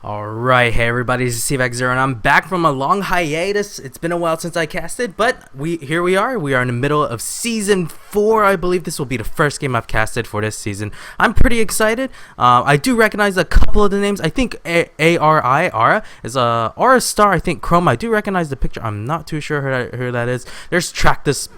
Alright, hey everybody, this is CVAC0 and I'm back from a long hiatus. It's been a while since I casted, but here we are. We are in the middle of Season 4. I believe this will be the first game I've casted for this season. I'm pretty excited. I do recognize a couple of the names. I think Ara is Aura Star, I think Chrome. I do recognize the picture. I'm not too sure who that is. There's Tractus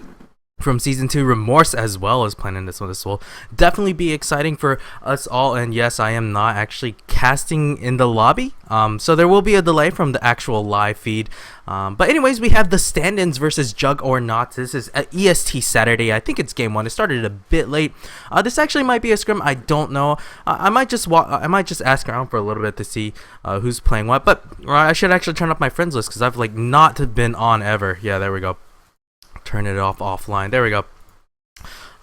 from Season 2, Remorse as well as playing in this one. This will definitely be exciting for us all, and yes, I am not actually casting in the lobby, so there will be a delay from the actual live feed, but anyways, we have the stand-ins versus Jugg or Not. This is at EST Saturday. I think it's game 1. It started a bit late. This actually might be a scrim. I don't know. I might just ask around for a little bit to see who's playing what, but I should actually turn up my friends list because I've not been on ever. Yeah, there we go. Turn it off offline. There we go.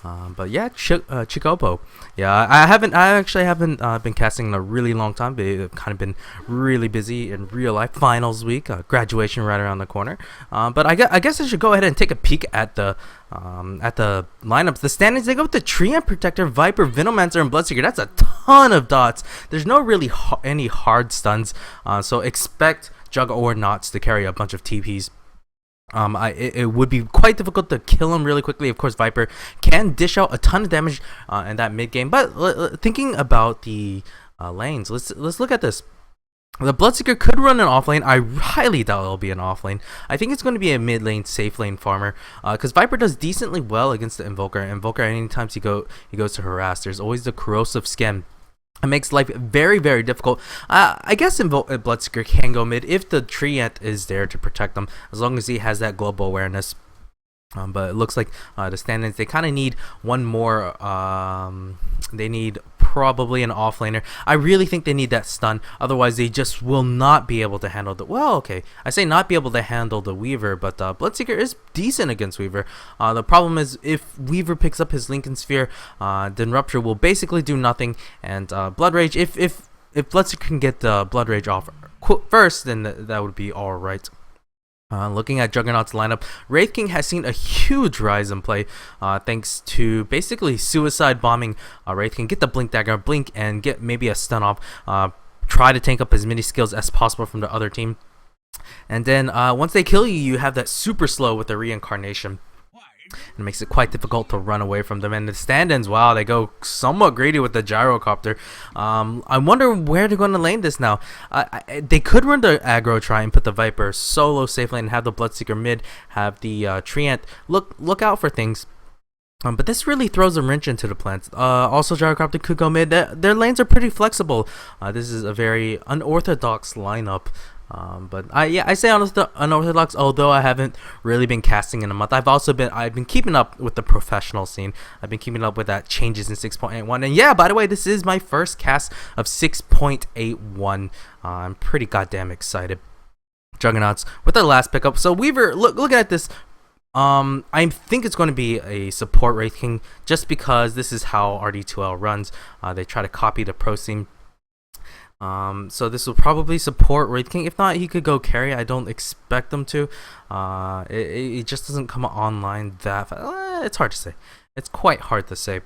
But yeah, Chikopo. Yeah, I actually haven't been casting in a really long time. I've kind of been really busy in real life. Finals week, graduation right around the corner. But I guess I should go ahead and take a peek at the lineups. The standings, they go with the Treant Protector, Viper, Venomancer, and Bloodseeker. That's a ton of dots. There's no really any hard stuns. So expect Jugg or Knots to carry a bunch of TPs. It would be quite difficult to kill him really quickly. Of course, Viper can dish out a ton of damage in that mid game. But thinking about the lanes, let's look at this. The Bloodseeker could run an off lane. I highly doubt it'll be an off lane. I think it's going to be a mid lane, safe lane farmer. Because Viper does decently well against the Invoker. Invoker, anytime he goes to harass, there's always the corrosive skin. It makes life very, very difficult. I guess Bloodseeker can go mid if the Treant is there to protect them, as long as he has that global awareness. But it looks like the stand-ins, they kind of need one more. They need probably an offlaner. I really think they need that stun. Otherwise, they just will not be able to handle the. Well, okay, I say not be able to handle the Weaver, but Bloodseeker is decent against Weaver. The problem is if Weaver picks up his Lincoln Sphere, then Rupture will basically do nothing. And Blood Rage, if Bloodseeker can get the Blood Rage off first, then that would be all right. Looking at Juggernaut's lineup, Wraith King has seen a huge rise in play thanks to basically suicide bombing Wraith King. Get the Blink Dagger, blink, and get maybe a stun off. Try to tank up as many skills as possible from the other team. And then once they kill you, you have that super slow with the reincarnation. It makes it quite difficult to run away from them. And the stand-ins, wow, they go somewhat greedy with the gyrocopter. I wonder where they're going to lane this now. They could run the aggro try and put the Viper solo safe lane and have the Bloodseeker mid, have the Treant look out for things. But this really throws a wrench into the plans. Also, gyrocopter could go mid. Their lanes are pretty flexible. This is a very unorthodox lineup. But I say unorthodox, although I haven't really been casting in a month. I've been keeping up with the professional scene. I've been keeping up with that changes in 6.81. And yeah, by the way, this is my first cast of 6.81. I'm pretty goddamn excited. Juggernauts with the last pickup. So Weaver, looking at this, I think it's going to be a support Wraith King, just because this is how RD2L runs. They try to copy the pro scene. So this will probably support Wraith King. If not, he could go carry. I don't expect them to. It just doesn't come online that fast. It's hard to say. It's quite hard to say.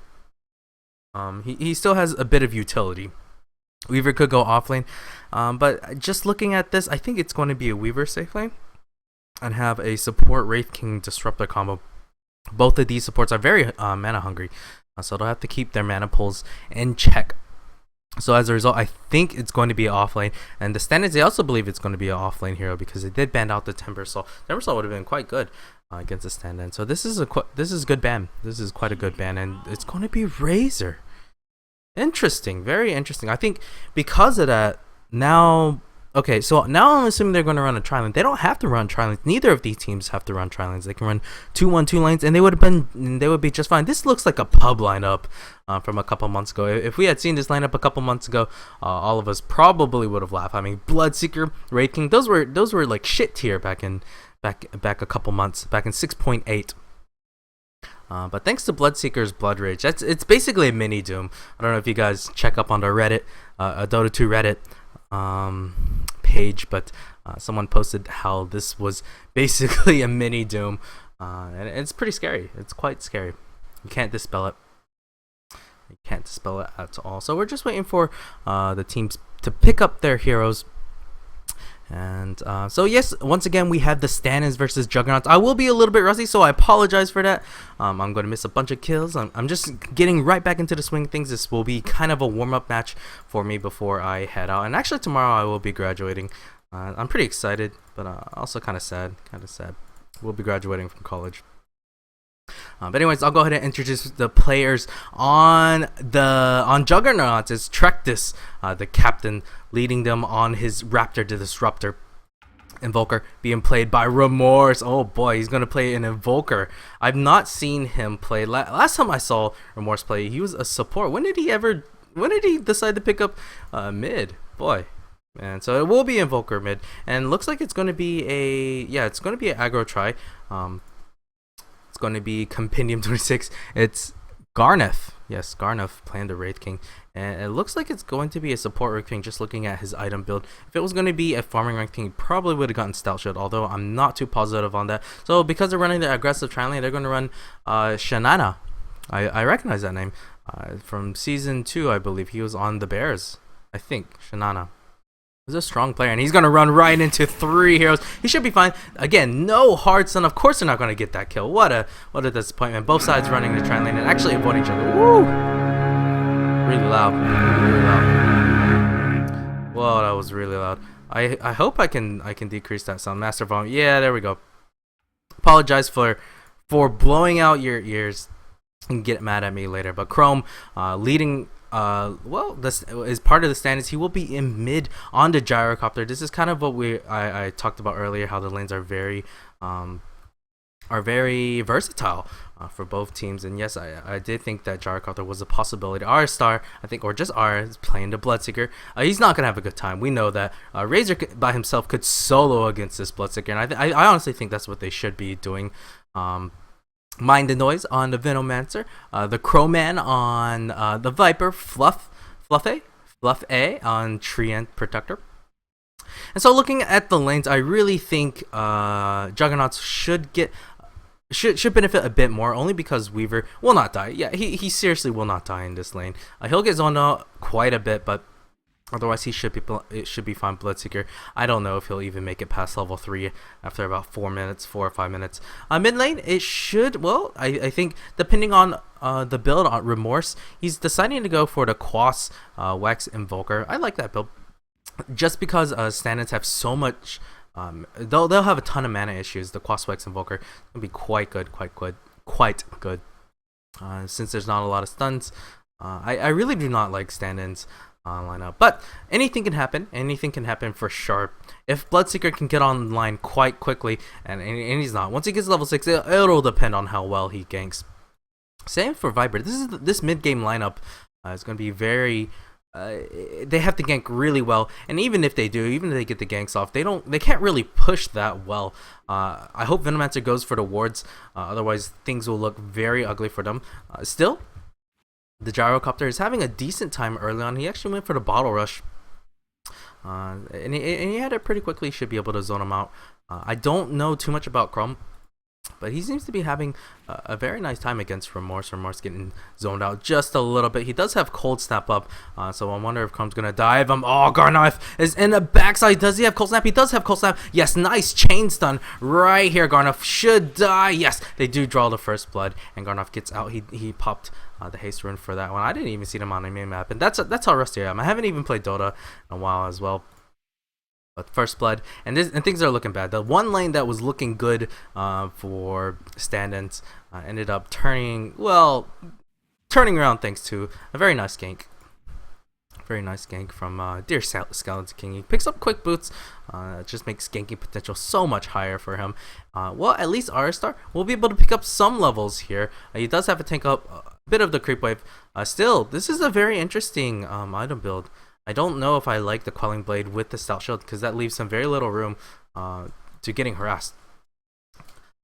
He still has a bit of utility. Weaver could go off lane. But just looking at this, I think it's going to be a Weaver safe lane and have a support Wraith King disruptor combo. Both of these supports are very mana hungry, so they'll have to keep their mana pools in check. So as a result, I think it's going to be an offlane, and the standards, they also believe it's going to be an offlane hero because they did ban out the Timbersaw. Timbersaw would have been quite good against the stand-in. So this is a good ban. This is quite a good ban, and it's going to be Razor. Interesting, very interesting. I think because of that, now. Okay, so now I'm assuming they're going to run a tri-lane. They don't have to run tri-lanes. Neither of these teams have to run tri-lanes. They can run 2-1-2 lanes, and they would be just fine. This looks like a pub lineup from a couple months ago. If we had seen this lineup a couple months ago, all of us probably would have laughed. I mean, Bloodseeker, Wraith King, those were like shit tier back a couple months, back in 6.8. But thanks to Bloodseeker's Blood Rage, it's basically a mini Doom. I don't know if you guys check up on the Reddit, Dota 2 Reddit page, but someone posted how this was basically a mini Doom, and it's pretty scary. It's quite scary. You can't dispel it. You can't dispel it at all. So we're just waiting for the teams to pick up their heroes. And so yes, once again we have the stand-ins versus Juggernauts. I will be a little bit rusty, so I apologize for that. I'm going to miss a bunch of kills. I'm just getting right back into the swing of things. This will be kind of a warm-up match for me before I head out. And actually tomorrow I will be graduating. I'm pretty excited, but also kind of sad. We'll be graduating from college. But anyways, I'll go ahead and introduce the players on Juggernauts. It's Trectus, the captain, leading them on his Raptor to Disruptor. Invoker being played by Remorse. Oh boy, he's gonna play an Invoker. I've not seen him play. Last time I saw Remorse play, he was a support. When did he decide to pick up mid? Boy. And so it will be Invoker mid, and looks like it's going to be an aggro try. It's going to be Compendium 26. It's Garneth. Yes, Garneth playing the Wraith King, and it looks like it's going to be a support Wraith King. Just looking at his item build, if it was going to be a farming Wraith King, he probably would have gotten Stout Shield. Although I'm not too positive on that. So because they're running the aggressive Tri-Lane, they're going to run Shanana. I recognize that name from season 2, I believe. He was on the Bears, I think. Shanana. He's a strong player, and he's going to run right into 3 heroes. He should be fine. Again, no hard stun. Of course they're not going to get that kill. What a disappointment. Both sides running the Tri-Lane and actually avoid each other. Woo! Really loud. Really loud. Whoa, that was really loud. I hope I can decrease that sound. Master volume. Yeah, there we go. Apologize for blowing out your ears and get mad at me later. But Chrome leading... well, this is part of the standards. He will be in mid on the Gyrocopter. This is kind of what I talked about earlier, how the lanes are very versatile for both teams. And yes, I did think that Gyrocopter was a possibility. R-Star, I think, or just R, is playing the Bloodseeker. He's not gonna have a good time. We know that. Razor by himself could solo against this Bloodseeker, and I honestly think that's what they should be doing. Mind the Noise on the Venomancer, the Crowman on the Viper, Fluff A on Treant Protector. And so looking at the lanes, I really think Juggernauts should benefit a bit more, only because Weaver will not die. Yeah, he seriously will not die in this lane. He'll get zoned out quite a bit, but otherwise it should be fine. Bloodseeker, I don't know if he'll even make it past level 3 after about 4 or 5 minutes. Mid lane, it should, well, I think depending on the build on Remorse, he's deciding to go for the Quas Wax Invoker. I like that build just because stand-ins have so much, they'll have a ton of mana issues. The Quas Wax Invoker will be quite good. Since there's not a lot of stuns, I really do not like stand-ins lineup, but anything can happen for sure. If Bloodseeker can get online quite quickly, and he's not, once he gets level 6, it'll depend on how well he ganks. Same for Viper. This mid-game lineup is going to be very they have to gank really well, and even if they get the ganks off, they can't really push that well. I hope Venomancer goes for the wards, otherwise things will look very ugly for them. Still, the Gyrocopter is having a decent time early on. He actually went for the Bottle Rush, and he had it pretty quickly. Should be able to zone him out. I don't know too much about Chrome, but he seems to be having a very nice time against Remorse. Remorse getting zoned out just a little bit. He does have Cold Snap up, so I wonder if Chrome's gonna dive him. Oh, Garneth is in the backside. Does he have Cold Snap? He does have Cold Snap. Yes, nice chain stun right here. Garneth should die. Yes, they do draw the first blood, and Garneth gets out. He popped the haste rune for that one. I didn't even see them on the main map, and that's how rusty I am. I haven't even played Dota in a while as well. But first blood, and things are looking bad. The one lane that was looking good for stand-ins ended up turning around thanks to a very nice gank. Very nice gank from Dear Skeleton King. He picks up quick boots. Just makes ganking potential so much higher for him. Well, at least R-Star will be able to pick up some levels here. He does have to tank up a bit of the creep wave. Still, this is a very interesting item build. I don't know if I like the Quelling Blade with the Stout Shield, because that leaves some very little room to getting harassed.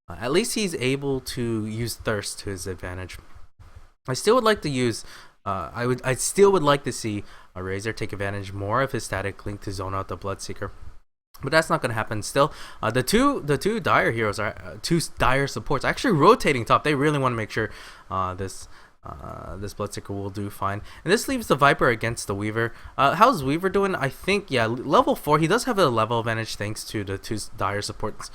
At least he's able to use Thirst to his advantage. I still would like to use I still would like to see a Razor take advantage more of his static link to zone out the Bloodseeker, but that's not going to happen. Still, the two dire heroes are two dire supports actually rotating top. They really want to make sure this This Bloodseeker will do fine. And this leaves the Viper against the Weaver. How's Weaver doing? I think, yeah, level 4. He does have a level advantage thanks to the 2 dire supports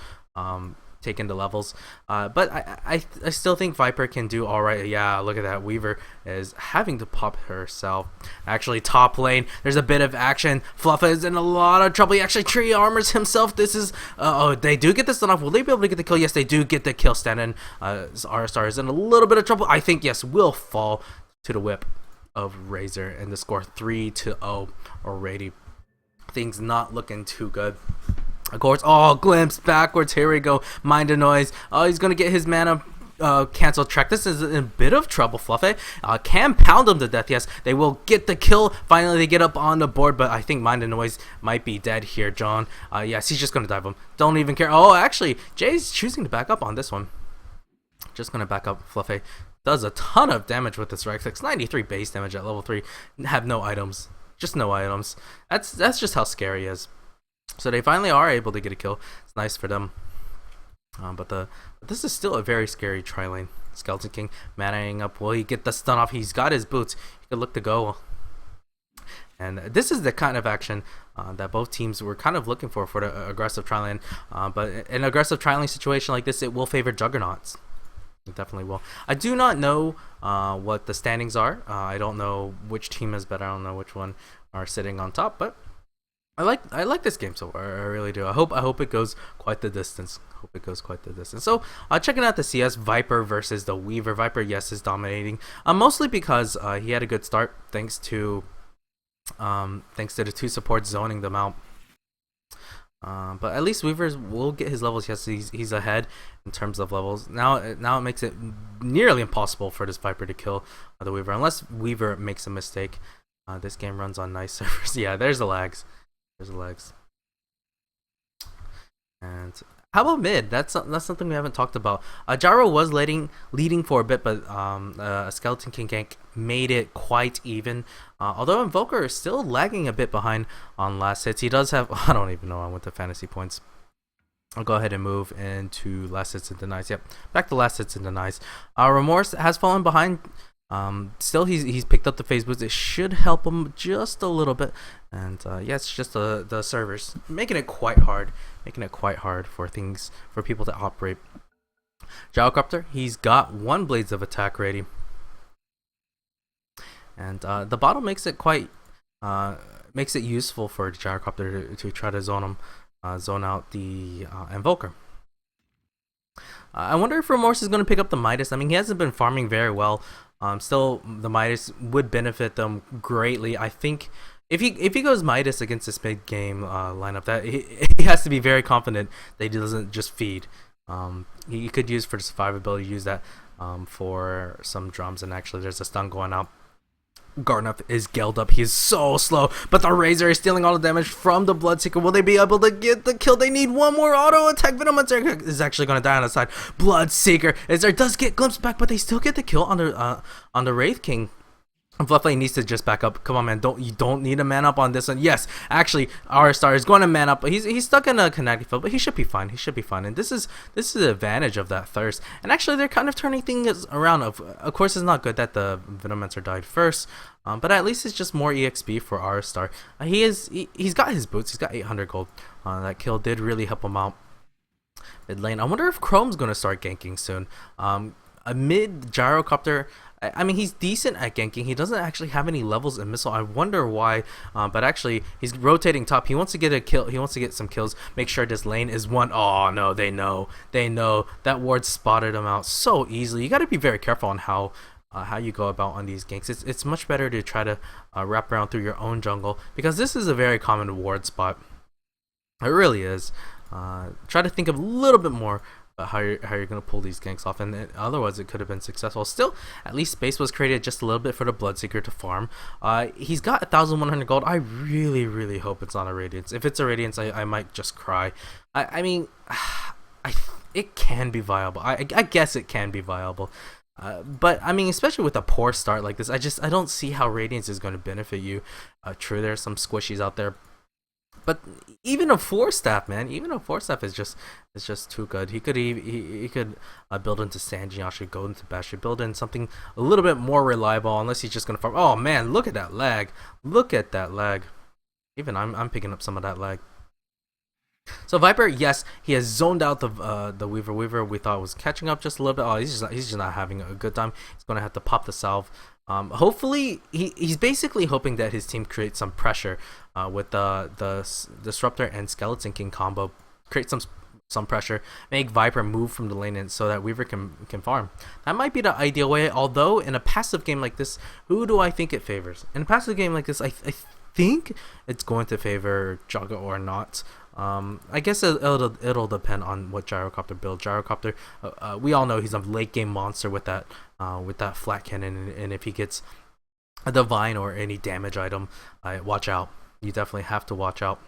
taking the levels. But I still think Viper can do alright. Yeah, look at that. Weaver is having to pop herself. Actually, top lane, there's a bit of action. Fluffa is in a lot of trouble. He actually tree armors himself. This is... oh, they do get the stun off. Will they be able to get the kill? Yes, they do get the kill. Stand-in. R-Star is in a little bit of trouble. I think, yes, will fall to the whip of Razor. And the score 3-0 already. Things not looking too good. Of course, oh, glimpse backwards. Here we go. Mind a noise. Oh, he's gonna get his mana cancel track. This is in a bit of trouble. Fluffy can pound him to death. Yes, they will get the kill. Finally, they get up on the board, but I think Mind a Noise might be dead here, John. Yes, he's just gonna dive him. Don't even care. Oh, actually, Jay's choosing to back up on this one. Just gonna back up. Fluffy does a ton of damage with this Rexx. 93 base damage at level 3. Have no items. Just no items. That's just how scary he is. So they finally are able to get a kill. It's nice for them. But this is still a very scary tri-lane. Skeleton King manaing up. Will he get the stun off? He's got his boots. He could look to go. And this is the kind of action that both teams were kind of looking for the aggressive tri-lane. But an aggressive tri-lane situation like this, it will favor Juggernauts. It definitely will. I do not know what the standings are. I don't know which team is better. I don't know which one are sitting on top, but I like this game so far. I really do. I hope it goes quite the distance. So checking out the CS, Viper versus the Weaver. Viper, yes, is dominating. Mostly because he had a good start thanks to the 2 supports zoning them out. But at least Weaver will get his levels. Yes, he's ahead in terms of levels. Now it makes it nearly impossible for this Viper to kill the Weaver unless Weaver makes a mistake. This game runs on nice servers. Yeah, there's the lags. And how about mid? That's something we haven't talked about. Gyro was leading for a bit, but Skeleton King gank made it quite even. Although Invoker is still lagging a bit behind on last hits. He does have... I don't even know. I went to fantasy points. I'll go ahead and move into last hits and denies. Yep, back to last hits and denies. Remorse has fallen behind. Still, he's picked up the phase boost. It should help him just a little bit. And yeah, it's just the servers making it quite hard for people to operate. Gyrocopter, he's got 1 blades of attack ready, and the bottle makes it useful for Gyrocopter to try to zone out the Invoker. I wonder if Remorse is going to pick up the Midas. I mean, he hasn't been farming very well. Still, the Midas would benefit them greatly. I think if he goes Midas against this mid game lineup, that he has to be very confident that he doesn't just feed. He could use for the survivability, use that for some drums. And actually, there's a stun going out. Garnup is gelled up. He is so slow, but the Razor is stealing all the damage from the Bloodseeker. Will they be able to get the kill? They need one more auto attack. Venomancer is actually going to die on the side. Bloodseeker does get glimpsed back, but they still get the kill on the Wraith King. Fluffy needs to just back up. Come on, man. You don't need to man up on this one. Yes, actually, R-Star is going to man up. He's stuck in a kinetic field, but he should be fine. And this is the advantage of that thirst. And actually, they're kind of turning things around. Of course, it's not good that the Venomancer died first, but at least it's just more EXP for R-Star. He's got his boots. He's got 800 gold. That kill did really help him out mid lane. I wonder if Chrome's going to start ganking soon. A mid Gyrocopter, I mean, he's decent at ganking. He doesn't actually have any levels in missile. I wonder why, but actually he's rotating top. He wants to get a kill. He wants to get some kills, make sure this lane is won. Oh no, they know that ward spotted him out so easily. You got to be very careful on how you go about on these ganks. It's much better to try to wrap around through your own jungle, because this is a very common ward spot. It really is. Try to think of a little bit more how you're going to pull these ganks off, and otherwise it could have been successful. Still, at least space was created just a little bit for the Bloodseeker to farm. He's got 1,100 gold. I really hope it's not a Radiance. If it's a Radiance, I might just cry. I mean, it can be viable. I guess it can be viable. But I mean, especially with a poor start like this, I don't see how Radiance is going to benefit you. True, there's some squishies out there. But even a four staff, man, even a four staff is just too good. He could build into Sanjiyashi, go into Bashi, build in something a little bit more reliable. Unless he's just gonna farm. Oh man, look at that lag! Look at that lag! Even I'm picking up some of that lag. So Viper, yes, he has zoned out the Weaver. Weaver we thought was catching up just a little bit. Oh, he's just not having a good time. He's gonna have to pop the salve. Hopefully, he's basically hoping that his team creates some pressure with the Disruptor and Skeleton King combo. Create some pressure, make Viper move from the lane in so that Weaver can farm. That might be the ideal way. Although in a passive game like this, who do I think it favors? In a passive game like this, I think it's going to favor Jugg or not. I guess it'll depend on what Gyrocopter build. Gyrocopter, we all know he's a late game monster with that flat cannon, and if he gets a divine or any damage item, watch out. You definitely have to watch out.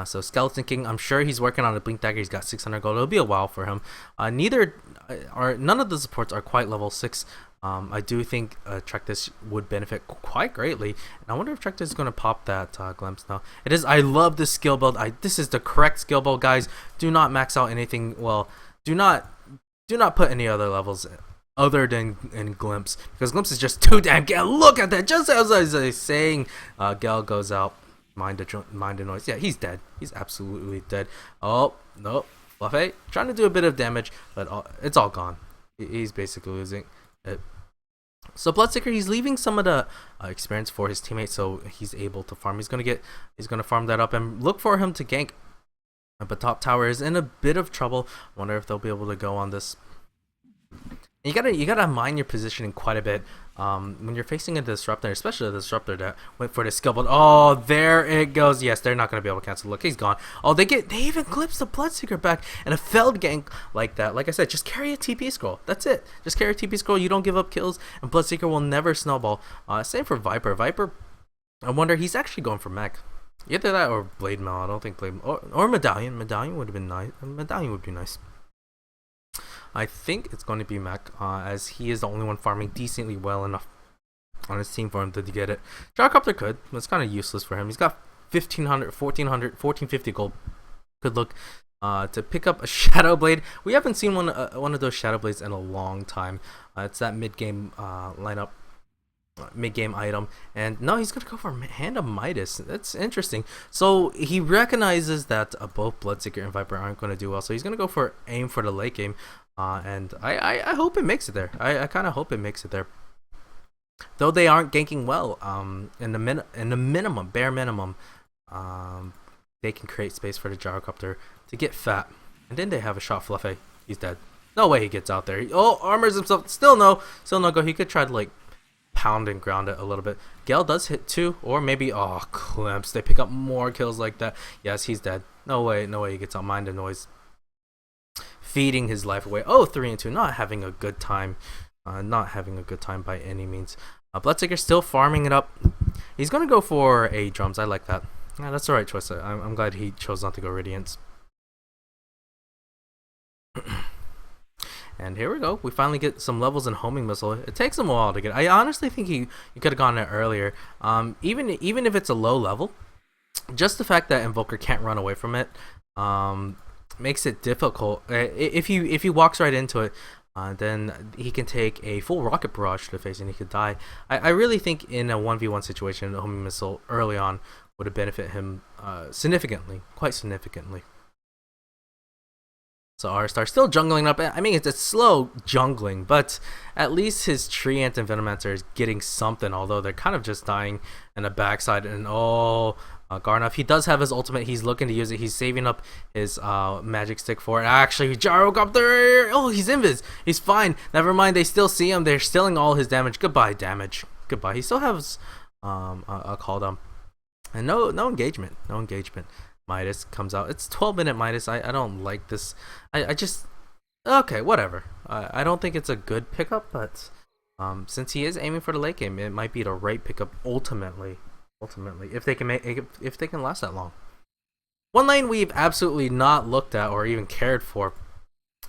So Skeleton King, I'm sure he's working on a Blink Dagger. He's got 600 gold. It'll be a while for him. None of the supports are quite level 6. I do think Trektis would benefit quite greatly. And I wonder if Trektis is going to pop that glimpse now. It is. I love this skill build. This is the correct skill build, guys. Do not max out anything. Well, do not put any other levels other than in Glimpse, because Glimpse is just too damn good. Look at that. Just as I was saying, Gale goes out. Mind the noise. Yeah, he's dead. He's absolutely dead. Oh, no. Fluffy trying to do a bit of damage, but it's all gone. He's basically losing it. So Bloodseeker, he's leaving some of the experience for his teammates, so he's able to farm. He's gonna farm that up and look for him to gank. But top tower is in a bit of trouble. Wonder if they'll be able to go on this. You gotta mind your positioning quite a bit when you're facing a disruptor, especially a disruptor that went for the skill build. Oh, there it goes. Yes, they're not gonna be able to cancel. Look, he's gone. Oh, they even clips the Bloodseeker back, and a failed gank like that. Like I said, just carry a TP scroll. That's it. Just carry a TP scroll. You don't give up kills, and Bloodseeker will never snowball. Same for Viper. Viper, I wonder, he's actually going for mech. Either that or Blade Mail. I don't think Blade or Medallion. Medallion would have been nice. Medallion would be nice. I think it's going to be mech, as he is the only one farming decently well enough on his team for him to get it. Gyrocopter could, but it's kind of useless for him. He's got 1500, 1400, 1450 gold. Good look to pick up a Shadow Blade. We haven't seen one of those Shadow Blades in a long time. It's that mid-game lineup. Mid-game item, and no, he's gonna go for Hand of Midas. That's interesting. So he recognizes that both Bloodseeker and Viper aren't going to do well, so he's gonna go for aim for the late game, and I hope it makes it there. I kind of hope it makes it there, though they aren't ganking well. In the minimum, bare minimum, they can create space for the Gyrocopter to get fat, and then they have a shot. Fluffy, he's dead. No way he gets out there. Armors himself. Still no go. He could try to like pound and ground it a little bit. Gale does hit 2, or maybe Clamps. They pick up more kills like that. Yes, he's dead. No way he gets out. Mind the noise. Feeding his life away. 3 and 2. Not having a good time. Not having a good time by any means. Bloodseeker still farming it up. He's gonna go for a drums. I like that. Yeah, that's the right choice. I'm glad he chose not to go Radiance. And here we go. We finally get some levels in Homing Missile. It takes him a while to get. I honestly think you could have gotten it earlier. Even if it's a low level, just the fact that Invoker can't run away from it makes it difficult. If he walks right into it, then he can take a full rocket barrage to the face and he could die. I really think in a 1v1 situation, a Homing Missile early on would have benefited him significantly, quite significantly. So R-Star still jungling up. I mean, it's a slow jungling, but at least his Treant and Venomancer is getting something, although they're kind of just dying in the backside. And Garnoff, he does have his ultimate. He's looking to use it. He's saving up his magic stick for it. Actually, Gyrocopter. Oh, he's invis. He's fine. Never mind. They still see him. They're stealing all his damage. Goodbye, damage. Goodbye. He still has a call down. And no engagement. No engagement. Midas comes out. It's 12-minute Midas. I don't like this. I just okay, whatever. I don't think it's a good pickup, but since he is aiming for the late game, it might be the right pickup ultimately. If they can last that long. One lane we've absolutely not looked at or even cared for.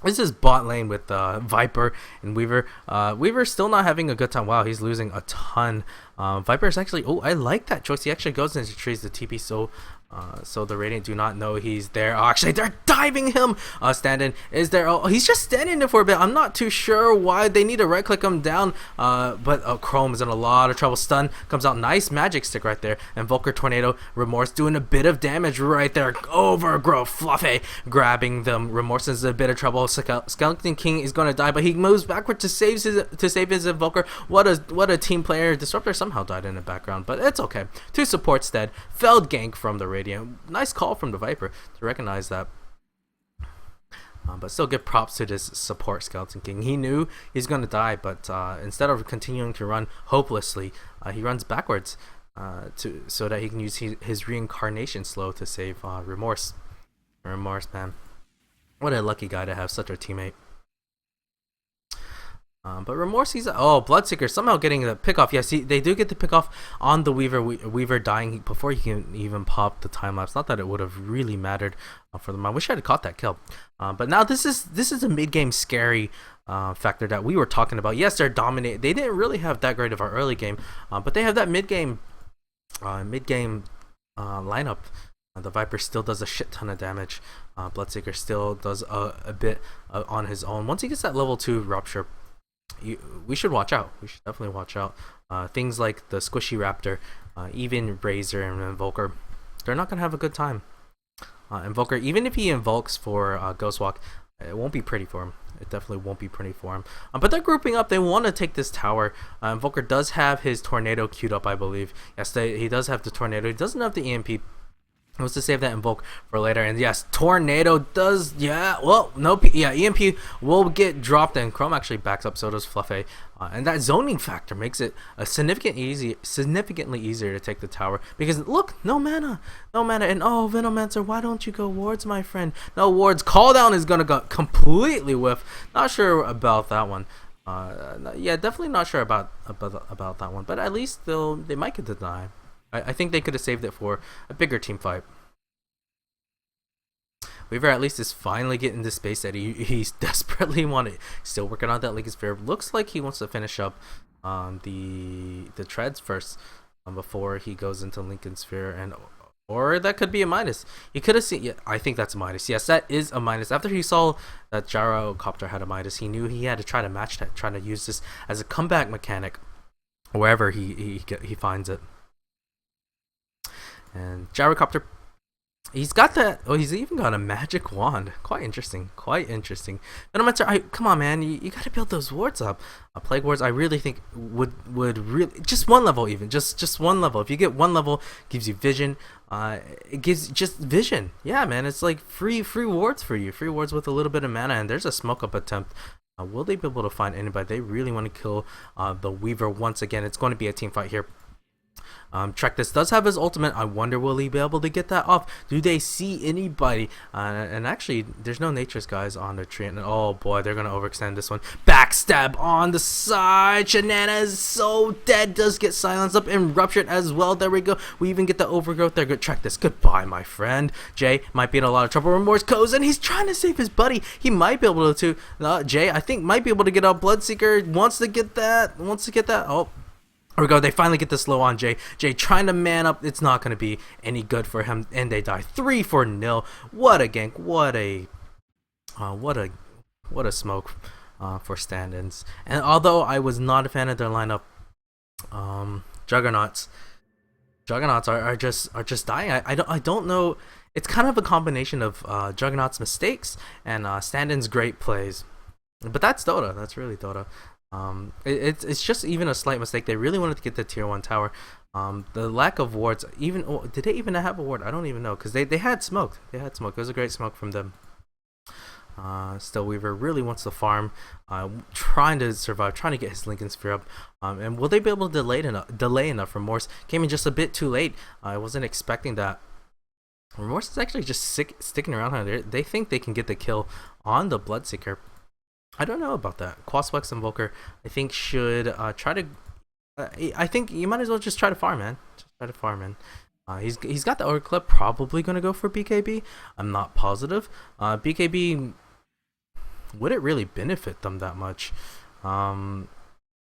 This is bot lane with Viper and Weaver. Weaver's still not having a good time. Wow, he's losing a ton Viper is actually, oh, I like that choice. He actually goes into trees the TP, so the Radiant do not know he's there. Oh, actually, they're diving him. Stand-in is there. Oh, he's just standing there for a bit. I'm not too sure why they need to right click him down. But Chrome is in a lot of trouble. Stun comes out. Nice magic stick right there. And Volker Tornado Remorse doing a bit of damage right there. Overgrowth Fluffy grabbing them. Remorse is in a bit of trouble. Skeleton King is going to die, but he moves backward to save his Invoker. What a team player. Disruptor somehow died in the background, but it's okay. Two supports dead. Failed gank from the Radiant. Nice call from the Viper to recognize that. But still give props to this support Skeleton King. He knew he's going to die, but instead of continuing to run hopelessly, he runs backwards so that he can use his reincarnation slow to save Remorse. Remorse, man. What a lucky guy to have such a teammate. But Remorse, he's Bloodseeker somehow getting the pick off. Yes, they do get the pick off on the Weaver. Weaver dying before he can even pop the time lapse. Not that it would have really mattered for them. I wish I had caught that kill. But now this is a mid game scary factor that we were talking about. Yes, they're dominate. They didn't really have that great of our early game, but they have that mid game lineup. The Viper still does a shit ton of damage. Bloodseeker still does a bit on his own. Once he gets that level 2 rupture, we should watch out. We should definitely watch out. Things like the Squishy Raptor, even Razor and Invoker, they're not gonna have a good time. Invoker, even if he invokes for Ghostwalk, it won't be pretty for him. It definitely won't be pretty for him. But they're grouping up. They want to take this tower. Invoker does have his Tornado queued up, I believe. Yes, he does have the Tornado. He doesn't have the EMP. He wants to save that Invoke for later. And yes, Tornado does, EMP will get dropped, and Chrome actually backs up, so does Fluffy. And that zoning factor makes it significantly easier to take the tower, because look, no mana, and oh, Venomancer, why don't you go wards, my friend? No wards. Call down is gonna go completely whiff. Not sure about that one. Yeah, definitely not sure about that one, but at least they might get the deny. I think they could have saved it for a bigger team fight. Weaver at least is finally getting the space that he's desperately wanted. Still working on that Lincoln Sphere. Looks like he wants to finish up the treads first before he goes into Lincoln Sphere, or that could be a minus. He could have seen. Yeah, I think that's a minus. Yes, that is a minus. After he saw that Gyrocopter had a minus, he knew he had to try to match that, trying to use this as a comeback mechanic wherever he finds it. And Gyrocopter, he's got that. Oh, he's even got a magic wand. Quite interesting. Venomancer, come on, man. You got to build those wards up. Plague wards, I really think would really just one level, even just one level. If you get one level, gives you vision. It gives just vision. Yeah, man. It's like free wards for you. Free wards with a little bit of mana. And there's a smoke up attempt. Will they be able to find anybody? They really want to kill the Weaver once again. It's going to be a team fight here. Trektus does have his ultimate. I wonder, will he be able to get that off? Do they see anybody? And actually, there's no Nature's guys on the tree. And oh boy, they're gonna overextend this one. Backstab on the side. Shanana is so dead. Does get silenced up and ruptured as well. There we go. We even get the overgrowth there. Good Trektus. Goodbye, my friend. Jay might be in a lot of trouble. Remorse goes and he's trying to save his buddy. He might be able to. Jay, I think, might be able to get out. Bloodseeker wants to get that. Oh. Here we go. They finally get the slow on Jay. Jay trying to man up. It's not going to be any good for him, and they die 3-0. What a gank! What a smoke for stand-ins. And although I was not a fan of their lineup, Juggernauts are just dying. I don't know. It's kind of a combination of Juggernauts' mistakes and stand-ins' great plays. But that's Dota. That's really Dota. It's just even a slight mistake. They really wanted to get the tier 1 tower. The lack of wards, did they even have a ward? I don't even know, because they had smoke. It was a great smoke from them. Still, Weaver really wants to farm, trying to survive, trying to get his Lincoln Sphere up. And will they be able to delay enough? Remorse came in just a bit too late. I wasn't expecting that. Remorse is actually just sticking around here. They think they can get the kill on the Bloodseeker. I don't know about that. Quasflex Invoker, I think, should try to. I think you might as well just try to farm, man. He's got the Orc Clip. Probably gonna go for BKB. I'm not positive. BKB, would it really benefit them that much?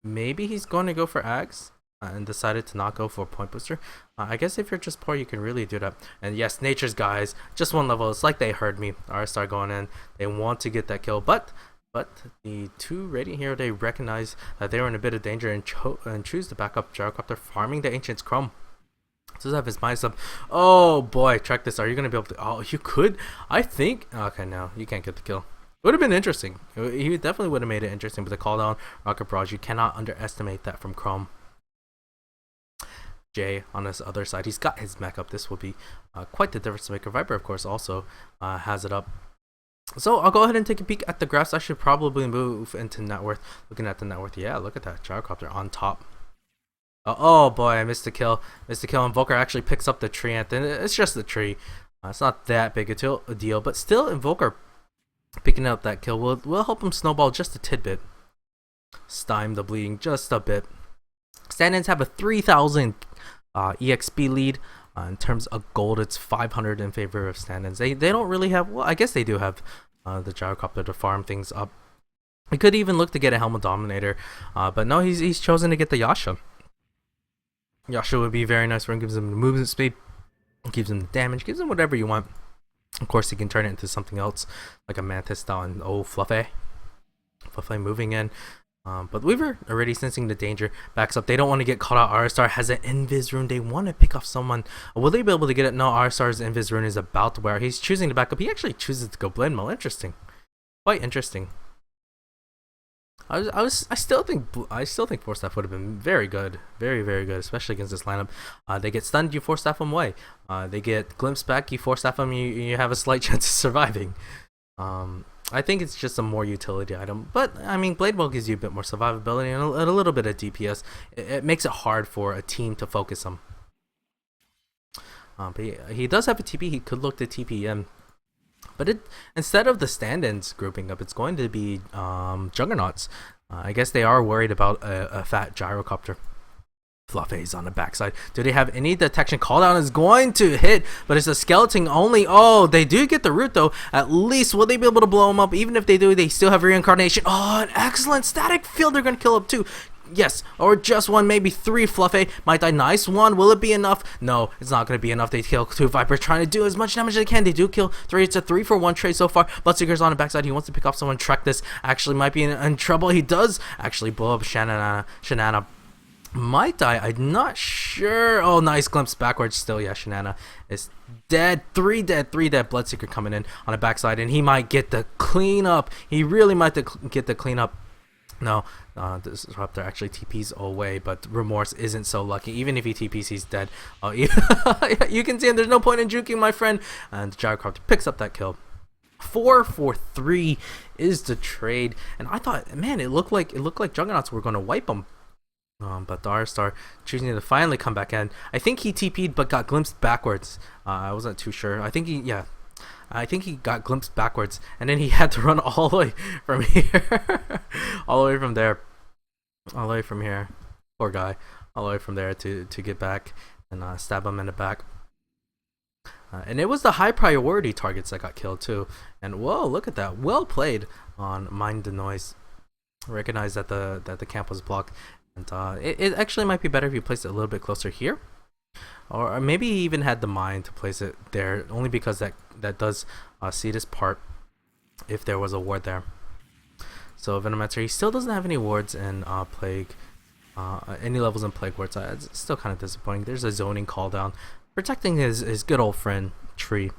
Maybe he's going to go for Ags. and decided to not go for a point booster. I guess if you're just poor, you can really do that. And yes, Nature's guys, just one level. It's like they heard me. R-Star going in. They want to get that kill, but the two Radiant here, they recognize that they were in a bit of danger and choose to back up Gyrocopter, farming the Ancient's Chrome. Does have his mind up. Oh boy, check this. Are you gonna be able to? Oh, you could. I think. Okay, no, you can't get the kill. Would have been interesting. He definitely would have made it interesting. But the call down Rocket Barrage, you cannot underestimate that from Chrome. Jay on this other side, he's got his mech up. This will be quite the difference maker. Viper, of course, also has it up. So I'll go ahead and take a peek at the graphs. I should probably move into net worth. Looking at the net worth, yeah, look at that Gyrocopter on top. Oh boy, I missed the kill. Invoker actually picks up the Treant, and it's just the tree. It's not that big a deal, but still, Invoker picking up that kill will help him snowball just a tidbit. Stymie the bleeding just a bit. Stand-ins have a 3,000 EXP lead. In terms of gold, it's 500 in favor of stand-ins. They don't really have. Well, I guess they do have the Gyrocopter to farm things up. We could even look to get a Helmet Dominator, but no, he's chosen to get the Yasha. Yasha would be very nice for him. Gives him the movement speed, gives him the damage, gives him whatever you want. Of course, he can turn it into something else, like a Mantis style. And oh, Fluffy moving in. But Weaver already sensing the danger, backs up. They don't want to get caught out. R-Star has an Invis rune. They want to pick off someone. Will they be able to get it? No, R-Star's Invis rune is about to wear. He's choosing to back up. He actually chooses to go Blend Mail. Interesting, quite interesting. I still think Force Staff would have been very good, very good, especially against this lineup. They get stunned, you Force Staff them away. They get glimpsed back, you Force Staff them, you have a slight chance of surviving. I think it's just a more utility item, but I mean, Blade Mail gives you a bit more survivability and a little bit of DPS. It makes it hard for a team to focus on. But he does have a TP. He could look to TP in. But instead of the stand-ins grouping up, it's going to be Juggernauts. I guess they are worried about a fat Gyrocopter. Fluffy's on the backside. Do they have any detection? Call down is going to hit, but it's a skeleton only. Oh, they do get the root though. At least will they be able to blow him up? Even if they do, they still have reincarnation. Oh, an excellent static field. They're going to kill up too. Yes, or just one, maybe three. Fluffy might die. Nice one. Will it be enough? No, it's not going to be enough. They kill two. Viper trying to do as much damage as they can. They do kill three. It's a 3-for-1 trade so far. Bloodseeker's on the backside. He wants to pick off someone. Trek this actually might be in trouble. He does actually blow up Shanana. Might die. I'm not sure. Oh, nice glimpse backwards. Still, yeah, Shanana is dead. 3 dead. Bloodseeker coming in on the backside, and he might get the cleanup. He really might get the cleanup. No, Disruptor actually TPs away, but Remorse isn't so lucky. Even if he TPs, he's dead. Oh, you can see him. There's no point in juking, my friend. And Gyrocopter picks up that kill. 4 for 3 is the trade. And I thought, man, it looked like Juggernauts were going to wipe him. But the R-Star choosing to finally come back in. I think he TP'd but got glimpsed backwards. I wasn't too sure. I think he got glimpsed backwards, and then he had to run all the way from here, all the way from there, all the way from here. Poor guy, all the way from there to get back and stab him in the back. And it was the high priority targets that got killed too. And whoa, look at that! Well played on Mind the Noise. Recognize that the camp was blocked, and it actually might be better if you place it a little bit closer here. Or maybe he even had the mind to place it there, only because that does see this part if there was a ward there. So Venomancer, he still doesn't have any wards in Plague, any levels in Plague wards. It's still kind of disappointing. There's a zoning call down, protecting his good old friend Tree.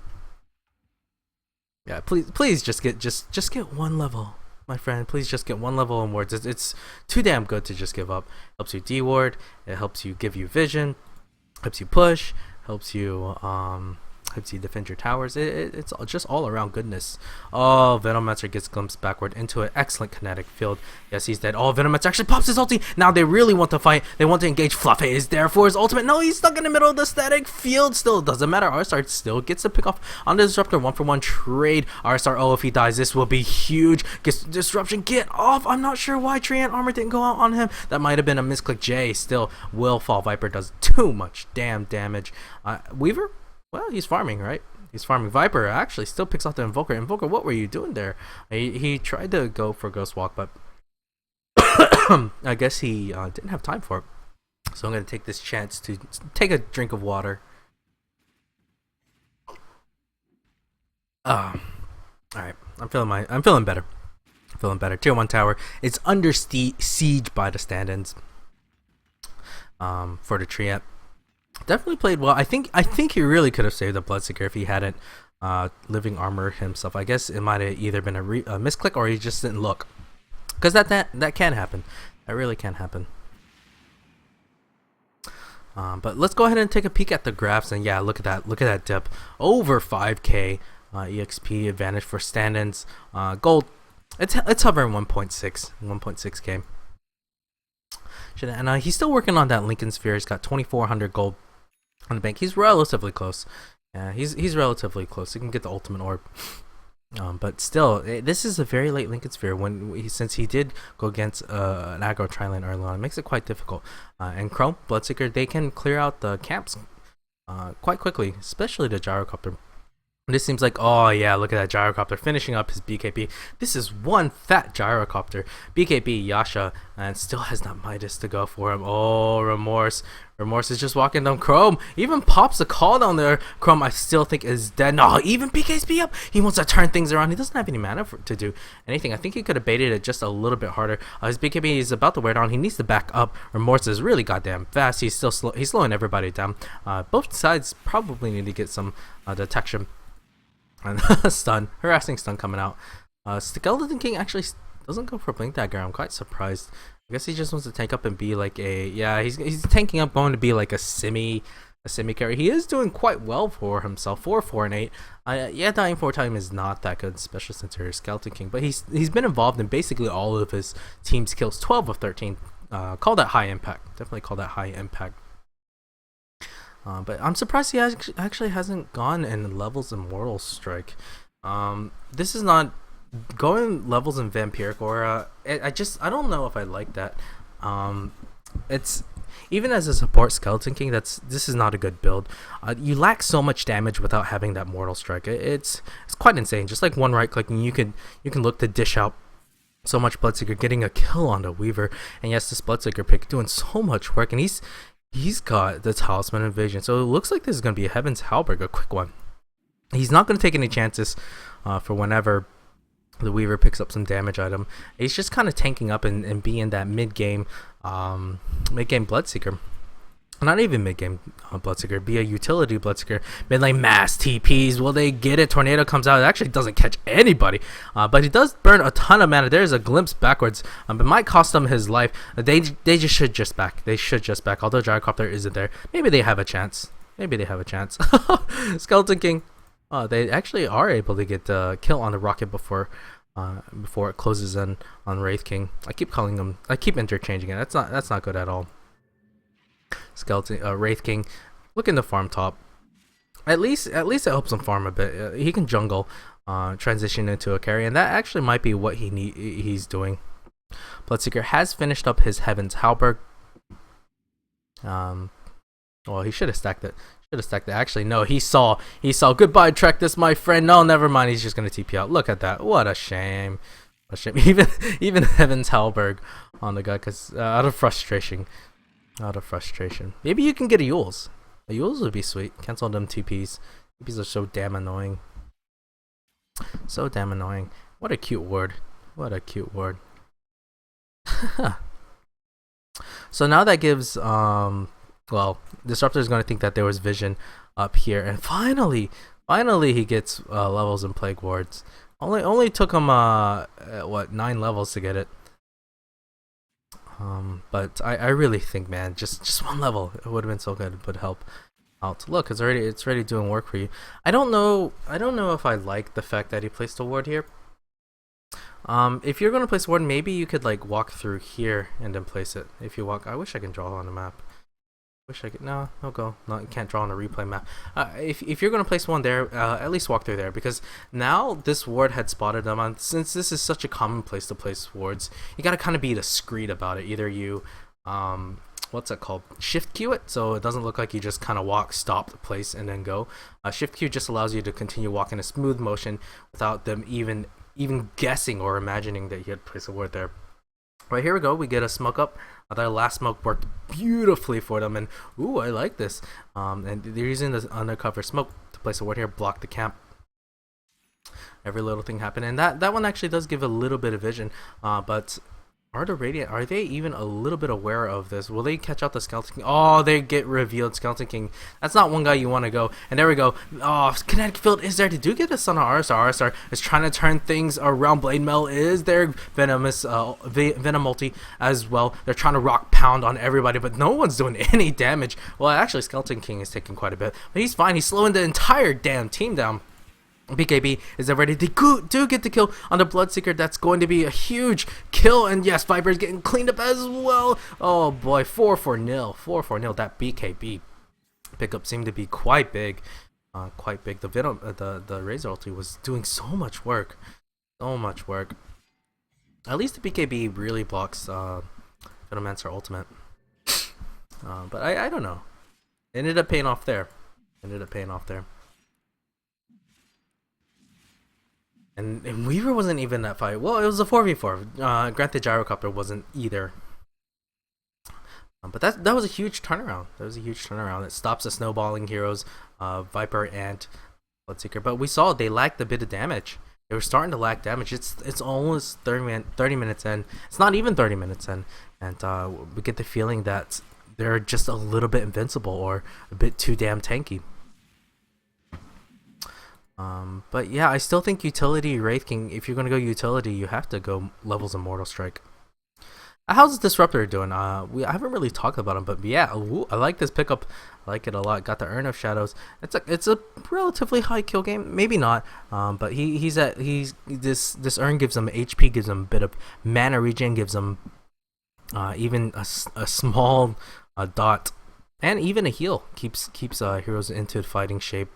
Yeah, please just get one level, my friend. Please just get one level in wards. It's too damn good to just give up. Helps you deward. It helps you give you vision. Helps you push, helps you defend your towers. It's just all around goodness. Oh, Venomancer gets glimpsed backward into an excellent kinetic field. Yes, he's dead. Oh, Venomancer actually pops his ulti. Now they really want to fight. They want to engage. Fluffy is there for his ultimate. No, he's stuck in the middle of the static field. Still, doesn't matter. R-Star still gets to pick off on the Disruptor. 1-for-1 trade. R-Star, oh, if he dies, this will be huge. Gets Disruption. Get off. I'm not sure why Treant Armor didn't go out on him. That might have been a misclick. J still will fall. Viper does too much damn damage. Weaver? Well, he's farming, right? He's farming. Viper actually still picks off the Invoker. Invoker, what were you doing there? He tried to go for Ghost Walk, but I guess he didn't have time for it. So I'm going to take this chance to take a drink of water. All right, I'm feeling better. Feeling better. Tier 1 tower. It's under siege by the stand-ins. For the Triet. Definitely played well. I think he really could have saved the Bloodseeker if he hadn't living armor himself. I guess it might have either been a misclick or he just didn't look. Because that can happen. That really can happen. But let's go ahead and take a peek at the graphs, and yeah, look at that dip. Over 5k EXP advantage for stand-ins. Gold, it's hovering 1.6k. And he's still working on that Lincoln Sphere. He's got 2,400 gold on the bank. He's relatively close. Yeah, he's relatively close. He can get the ultimate orb. But still, this is a very late Lincoln Sphere since he did go against an aggro tri-lane early on. It makes it quite difficult. And Chrome, Bloodseeker, they can clear out the camps quite quickly, especially the Gyrocopter. This seems like, oh yeah, look at that Gyrocopter finishing up his BKB. This is one fat Gyrocopter. BKB, Yasha, and still has that Midas to go for him. Oh, Remorse. Remorse is just walking down Chrome. Even pops a call down there. Chrome, I still think, is dead. No, even BKB up. He wants to turn things around. He doesn't have any mana to do anything. I think he could have baited it just a little bit harder. His BKB is about to wear down. He needs to back up. Remorse is really goddamn fast. He's still slow. He's slowing everybody down. Both sides probably need to get some detection. And stun, harassing stun coming out. Skeleton King actually doesn't go for Blink Dagger. I'm quite surprised. I guess he just wants to tank up and be like he's tanking up, going to be like a semi carry. He is doing quite well for himself. 4 and 8. Yeah, dying 4 time is not that good, especially since you're Skeleton King. But he's been involved in basically all of his team's kills. 12 of 13. Call that high impact. Definitely call that high impact. But I'm surprised he actually hasn't gone in levels in Mortal Strike. This is not going levels in Vampiric Aura. I don't know if I like that. It's even as a support Skeleton King, this is not a good build. You lack so much damage without having that Mortal Strike. It's quite insane. Just like one right click, and you can look to dish out so much Bloodseeker, getting a kill on the Weaver. And yes, this Bloodseeker pick doing so much work, and he's got the Talisman of Vision, so it looks like this is going to be a Heaven's Halberd, a quick one. He's not going to take any chances for whenever the Weaver picks up some damage item. He's just kind of tanking up and being that mid-game Bloodseeker. Not even mid-game Bloodseeker, be a utility Bloodseeker. Mid-lane mass TPs, will they get it? Tornado comes out, it actually doesn't catch anybody. But he does burn a ton of mana. There's a glimpse backwards, but it might cost him his life. They just should just back. They should just back, although Gyrocopter isn't there. Maybe they have a chance. Skeleton King, they actually are able to get the kill on the rocket before it closes in on Wraith King. I keep interchanging it. That's not good at all. Wraith King looking to farm top. At least it helps him farm a bit. He can jungle, transition into a carry, and that actually might be what he's doing. Bloodseeker has finished up his Heaven's Halberd. Well, he should have stacked it. Actually, no, he saw. Goodbye, Trek. This, my friend. No, never mind. He's just gonna TP out. Look at that. What a shame. Even Heaven's Halberd on the guy, cause out of frustration. Maybe you can get a Yules. A Yules would be sweet. Cancel them TPs. TPs are so damn annoying. What a cute word. So now that gives well, Disruptor is going to think that there was vision up here, and finally he gets levels in Plague Wards. Only took him 9 levels to get it. But I really think, man, just 1 level, it would have been so good. It would help out. Look, it's already doing work for you. I don't know if I like the fact that he placed a ward here. If you're gonna place a ward, maybe you could like walk through here and then place it. If you walk, I wish I could draw on the map. No, you can't draw on a replay map. If you're gonna place one there, at least walk through there, because now this ward had spotted them on. Since this is such a common place to place wards, you gotta kind of be discreet about it. Either you, what's that called? Shift queue it, so it doesn't look like you just kind of walk, stop, place, and then go. Shift queue just allows you to continue walking a smooth motion without them even guessing or imagining that you had placed a ward there. Right, here we go. We get a smoke up Their last smoke worked beautifully for them, and ooh, I like this. And they're using this undercover smoke to place a ward here, block the camp. Every little thing happened, and that one actually does give a little bit of vision. But are the Radiant, are they even a little bit aware of this? Will they catch out the Skeleton King? Oh, they get revealed. Skeleton King. That's not one guy you want to go. And there we go. Oh, Kinetic Field is there. They do get the Son of RSR. RSR is trying to turn things around. Blade Mail is there. Venomous, Venom multi as well. They're trying to rock pound on everybody, but no one's doing any damage. Well, actually, Skeleton King is taking quite a bit, but he's fine. He's slowing the entire damn team down. BKB is there ready. They do get the kill on the Bloodseeker. That's going to be a huge kill. And yes, Viper is getting cleaned up as well. Oh boy, 4-0. 4-0. That BKB pickup seemed to be quite big. Quite big. The Venom, the Razor ulti was doing so much work. So much work. At least the BKB really blocks Venomancer ultimate. But I don't know. It ended up paying off there. And Weaver wasn't even in that fight. Well, it was a 4v4. Granted, Gyrocopter wasn't either. But that was a huge turnaround. It stops the snowballing heroes, Viper and Bloodseeker. But we saw they lacked a bit of damage. They were starting to lack damage. It's almost 30 minutes in. It's not even 30 minutes in. And we get the feeling that they're just a little bit invincible or a bit too damn tanky. But yeah, I still think utility Wraith King, if you're going to go utility, you have to go levels of Mortal Strike. How's Disruptor doing? I haven't really talked about him, but yeah, I like this pickup. I like it a lot. Got the Urn of Shadows. It's a relatively high kill game, maybe not. But this Urn gives him HP, gives him a bit of mana regen, gives him even a small dot, and even a heal. Keeps heroes into fighting shape.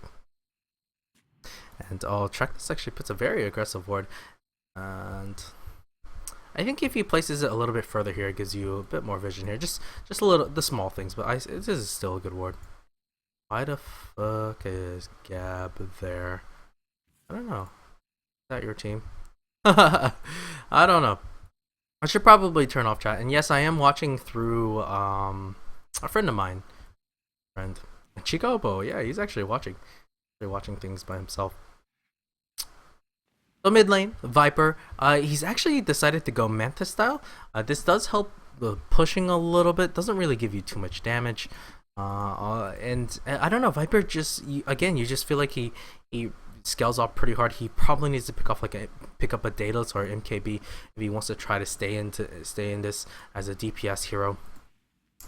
And track this actually puts a very aggressive ward, and I think if he places it a little bit further here, it gives you a bit more vision here. Just a little, the small things, but this is still a good ward. Why the fuck is Gab there? I don't know. Is that your team? I don't know. I should probably turn off chat. And yes, I am watching through a friend of mine. Chicobo, yeah, he's actually watching. They're watching things by himself. So mid lane, Viper, he's actually decided to go Manta style. This does help the pushing a little bit. Doesn't really give you too much damage. And I don't know, Viper just you just feel like he scales off pretty hard. He probably needs to pick up a Daedalus or MKB if he wants to try to stay in this as a DPS hero.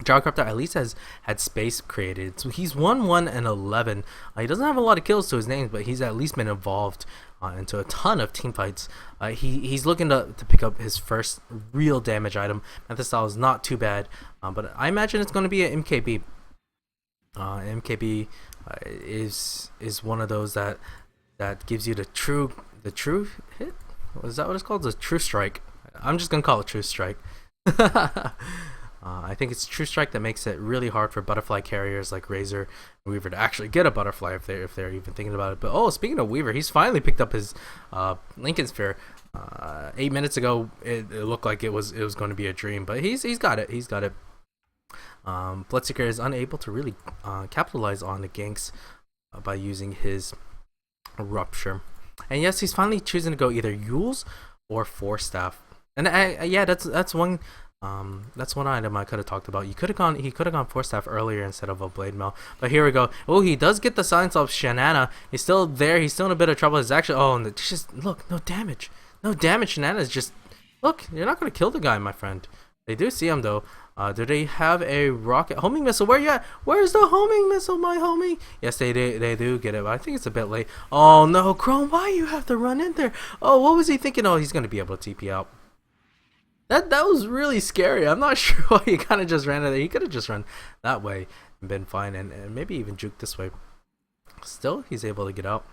Gyrocopter at least has had space created, so he's 1-1-11. He doesn't have a lot of kills to his name, but he's at least been involved into a ton of team fights. He's looking to pick up his first real damage item. Manta style is not too bad, but I imagine it's going to be an MKB. MKB is one of those that gives you the true hit. Is that what it's called? The true strike. I'm just gonna call it true strike. I think it's True Strike that makes it really hard for butterfly carriers like Razor and Weaver to actually get a butterfly if they're even thinking about it. But oh, speaking of Weaver, he's finally picked up his Lincoln Sphere. 8 minutes ago, it looked like it was going to be a dream, but he's got it. Bloodseeker is unable to really capitalize on the ganks by using his Rupture. And yes, he's finally choosing to go either Yules or Force Staff. And yeah, that's one. That's one item I could have talked about. He could have gone Force Staff earlier instead of a Blade Mail. But here we go. Oh, he does get the Silence of Shanana. He's still there. He's still in a bit of trouble. It's actually and just look, no damage. Shanana's just look. You're not gonna kill the guy, my friend. They do see him though. Do they have a rocket homing missile? Where you at? Where's the homing missile, my homie? Yes, they do get it, but I think it's a bit late. Oh no, Chrome, why you have to run in there? Oh, what was he thinking? Oh, he's gonna be able to TP out. That was really scary. I'm not sure why he kind of just ran in there. He could have just run that way and been fine, and maybe even juked this way. Still, he's able to get out.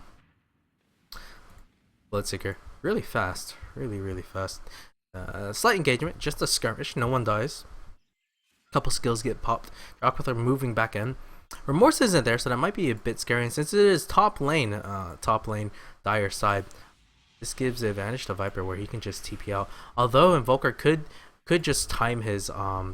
Bloodseeker, really fast, really fast. Slight engagement, just a skirmish. No one dies. Couple skills get popped. Rockpather moving back in. Remorse isn't there, so that might be a bit scary. And since it is top lane dire side, this gives the advantage to Viper where he can just TP out. Although Invoker could could just time his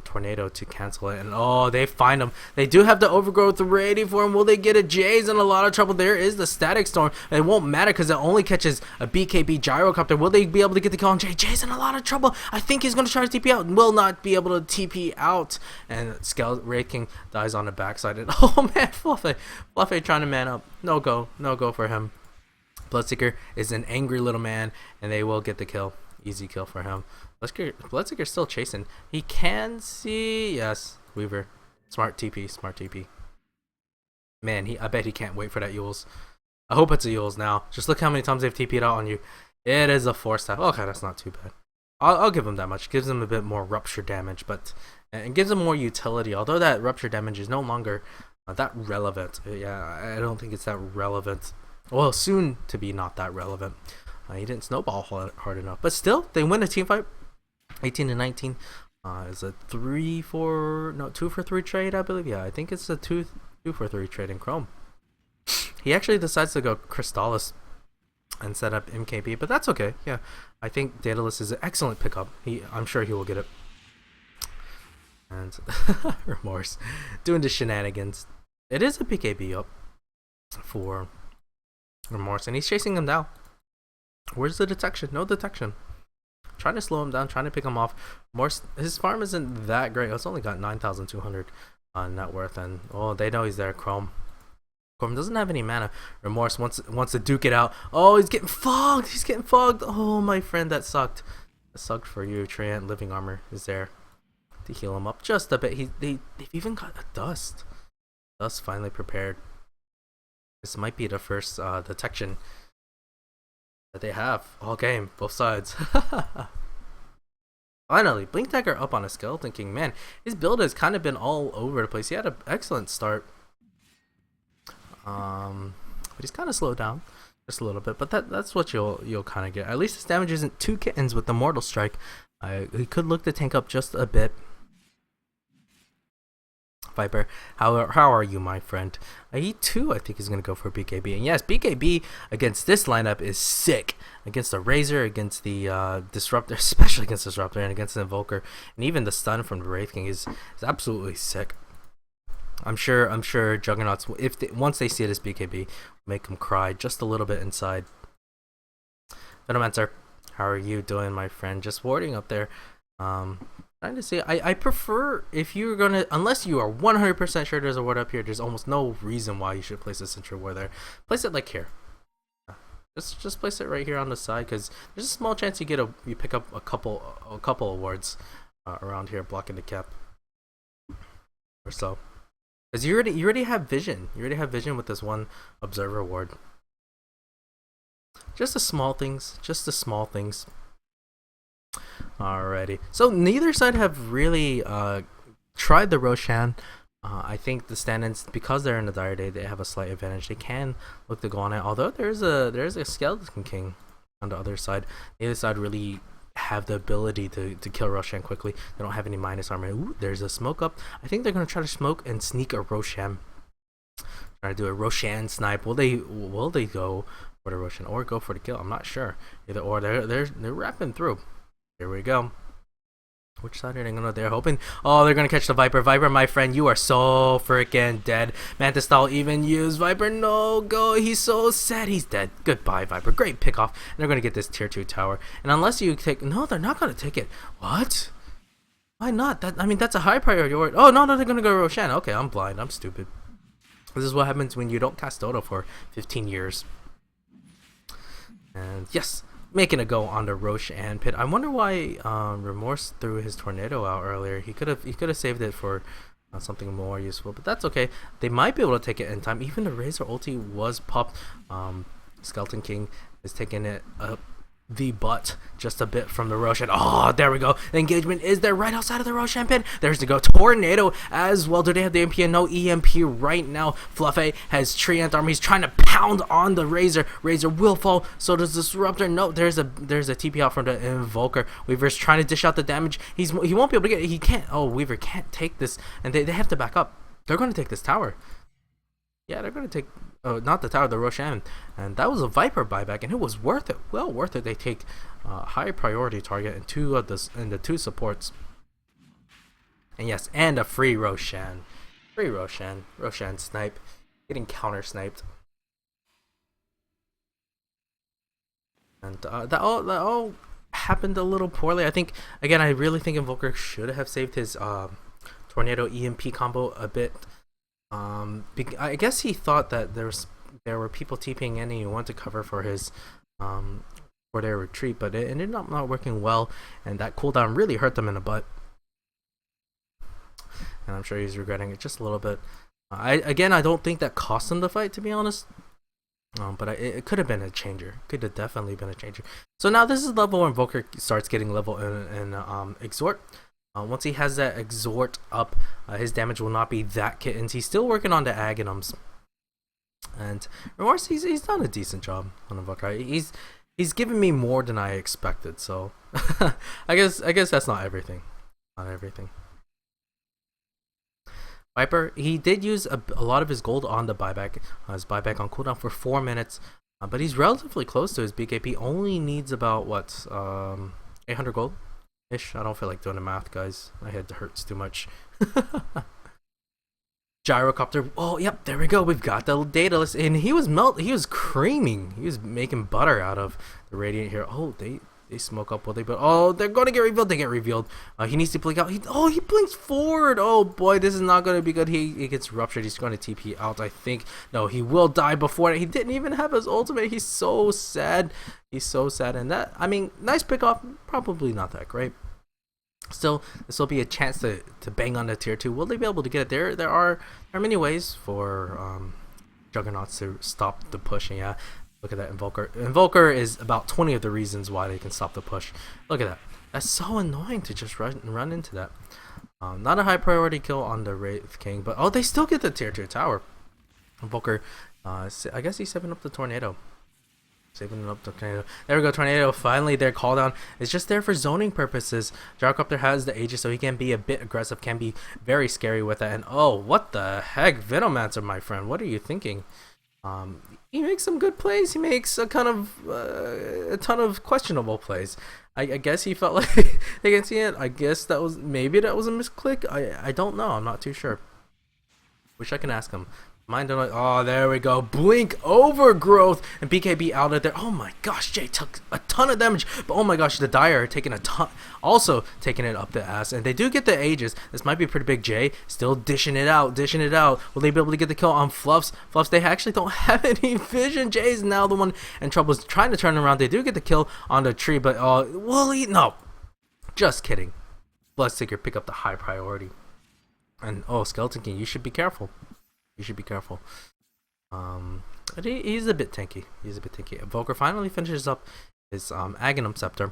tornado to cancel it. And oh, they find him. They do have the overgrowth ready for him. Will they get it? Jay's in a lot of trouble. There is the static storm. It won't matter because it only catches a BKB gyrocopter. Will they be able to get the kill on Jay? Jay's in a lot of trouble. I think he's going to try to TP out. Will not be able to TP out. And Wraith King dies on the backside. And oh man, Fluffy trying to man up. No go for him. Bloodseeker is an angry little man, and they will get the kill. Easy kill for him. Bloodseeker's still chasing. He can see. Yes, Weaver. Smart TP. Man, I bet he can't wait for that Yules. I hope it's a Yules now. Just look how many times they've TP'd out on you. It is a 4-staff. Okay, that's not too bad. I'll give him that much. Gives him a bit more rupture damage, but it gives him more utility. Although that rupture damage is no longer that relevant. Yeah, I don't think it's that relevant. Well, soon to be not that relevant. He didn't snowball hard enough, but still, they win a team fight. 18-19 is a 2 for 3 trade, I believe. Yeah, I think it's a 2 for 3 trade in Chrome. He actually decides to go Crystallis and set up MKB, but that's okay. Yeah, I think Daedalus is an excellent pickup. I'm sure he will get it. And Remorse doing the shenanigans. It is a BKB up for Remorse, and he's chasing him down. Where's the detection? No detection. Trying to slow him down, trying to pick him off. Remorse, his farm isn't that great. It's only got 9,200 net worth, and oh, they know he's there. Chrome doesn't have any mana. Remorse wants to duke it out. Oh, he's getting fogged. Oh, my friend, that sucked. That sucked for you. Treant living armor is there to heal him up just a bit. They've even got a dust finally prepared. This might be the first detection that they have all game, both sides. Finally, Blink Dagger up on a Skeleton King. Man, his build has kind of been all over the place. He had an excellent start, but he's kind of slowed down just a little bit. But that's what you'll kind of get. At least his damage isn't 2 kittens with the Mortal Strike. He could look to tank up just a bit. Viper, how are you, my friend? He too, I think, is going to go for BKB. And yes, BKB against this lineup is sick. Against the Razor, against the Disruptor, especially against Disruptor, and against the Invoker, and even the stun from the Wraith King is absolutely sick. I'm sure Juggernauts, once they see it as BKB, make them cry just a little bit inside. Venomancer, how are you doing, my friend? Just warding up there. Trying to see, I prefer, if you're gonna, unless you are 100% sure there's a ward up here, there's almost no reason why you should place a sentry ward there. Place it like here. Just place it right here on the side, because there's a small chance you pick up a couple of wards around here blocking the cap or so. Because you already have vision. You already have vision with this one observer ward. Just the small things. Alrighty, so neither side have really tried the Roshan. I think the stand-ins, because they're in the Dire Day, they have a slight advantage. They can look to go on it, although there's a Skeleton King on the other side. The other side really have the ability to kill Roshan quickly. They don't have any minus armor. Ooh, there's a smoke up. I think they're gonna try to smoke and sneak a Roshan. Try to do a Roshan snipe. Will they go for the Roshan or go for the kill? I'm not sure. Either or. They're wrapping through. Here we go. Which side are they gonna? They're hoping. Oh, they're gonna catch the Viper. Viper, my friend, you are so freaking dead. Mantis Style even used Viper. No go. He's so sad. He's dead. Goodbye, Viper. Great pick off. And they're gonna get this tier 2 tower. And unless you take, no, they're not gonna take it. What? Why not? That's a high priority. Oh no, they're gonna go Roshan. Okay, I'm blind. I'm stupid. This is what happens when you don't cast Dodo for 15 years. And yes. Making a go on the Roshan pit. I wonder why Remorse threw his tornado out earlier. He could have saved it for something more useful, but that's okay. They might be able to take it in time. Even the Razor ulti was popped. Skeleton King is taking it up the butt just a bit from the Roshan. Oh, there we go. The engagement is there right outside of the Roshan pit. There's the go. Tornado as well. Do they have the MP? No EMP right now. Fluffy has Treant armor. He's trying to pound on the Razor. Razor will fall. So does Disruptor. No, there's a TP out from the Invoker. Weaver's trying to dish out the damage. He won't be able to get it. He can't. Oh, Weaver can't take this. And they have to back up. They're going to take this tower. Yeah, they're going to take, not the tower, the Roshan. And that was a Viper buyback, and it was worth it. Well worth it. They take high priority target and the two supports. And yes, and a free Roshan. Free Roshan. Roshan snipe. Getting counter sniped. And that all happened a little poorly. I think, again, I really think Invoker should have saved his Tornado EMP combo a bit. I guess he thought that there were people TPing in and he wanted to cover for his for their retreat, but it ended up not working well, and that cooldown really hurt them in the butt. And I'm sure he's regretting it just a little bit. I don't think that cost him the fight, to be honest. But it could have been a changer. Could have definitely been a changer. So now this is level where Invoker starts getting level in Exhort. Once he has that Exhort up, his damage will not be that kittens. He's still working on the Aghanums. And Remorse, he's done a decent job on Invoker. He's given me more than I expected. So I guess that's not everything. Not everything. Viper, he did use a lot of his gold on the buyback. His buyback on cooldown for 4 minutes, but he's relatively close to his BKP. Only needs about 800 gold ish. I don't feel like doing the math, guys. My head hurts too much. Gyrocopter. Oh, yep, there we go. We've got the data list, and he was creaming. He was making butter out of the Radiant here. Oh, they smoke up, will they? But oh, they're going to get revealed. They get revealed. He needs to blink out. He blinks forward. Oh boy, this is not going to be good. He gets ruptured. He's going to TP out, I think. No, he will die before that. He didn't even have his ultimate. He's so sad. He's so sad. And that, I mean, nice pick off. Probably not that great. Still, this will be a chance to bang on the tier 2. Will they be able to get it? There are many ways for Juggernauts to stop the pushing. Yeah. Look at that Invoker. Invoker is about 20 of the reasons why they can stop the push. Look at that. That's so annoying to just run into that. Not a high priority kill on the Wraith King, but oh, they still get the tier 2 tower. Invoker, I guess he's saving up the Tornado. Saving up the Tornado. There we go, Tornado. Finally, their cooldown is just there for zoning purposes. Gyrocopter has the Aegis, so he can be a bit aggressive, can be very scary with that. And oh, what the heck, Venomancer, my friend. What are you thinking? He makes some good plays. He makes a ton of questionable plays. I guess he felt like they can see it. I guess maybe that was a misclick. I don't know. I'm not too sure. Wish I can ask him. Mind don't like, oh, there we go. Blink Overgrowth and BKB out of there. Oh my gosh, Jay took a ton of damage. But oh my gosh, the Dire taking a ton, also taking it up the ass. And they do get the Aegis. This might be pretty big. Jay still dishing it out. Will they be able to get the kill on Fluffs? Fluffs, they actually don't have any vision. Jay's now the one in trouble, is trying to turn around. They do get the kill on the tree, but will he? No. Just kidding. Bloodseeker pick up the high priority. And oh, Skeleton King, you should be careful. You should be careful. He's a bit tanky. Invoker finally finishes up his Aghanim Scepter.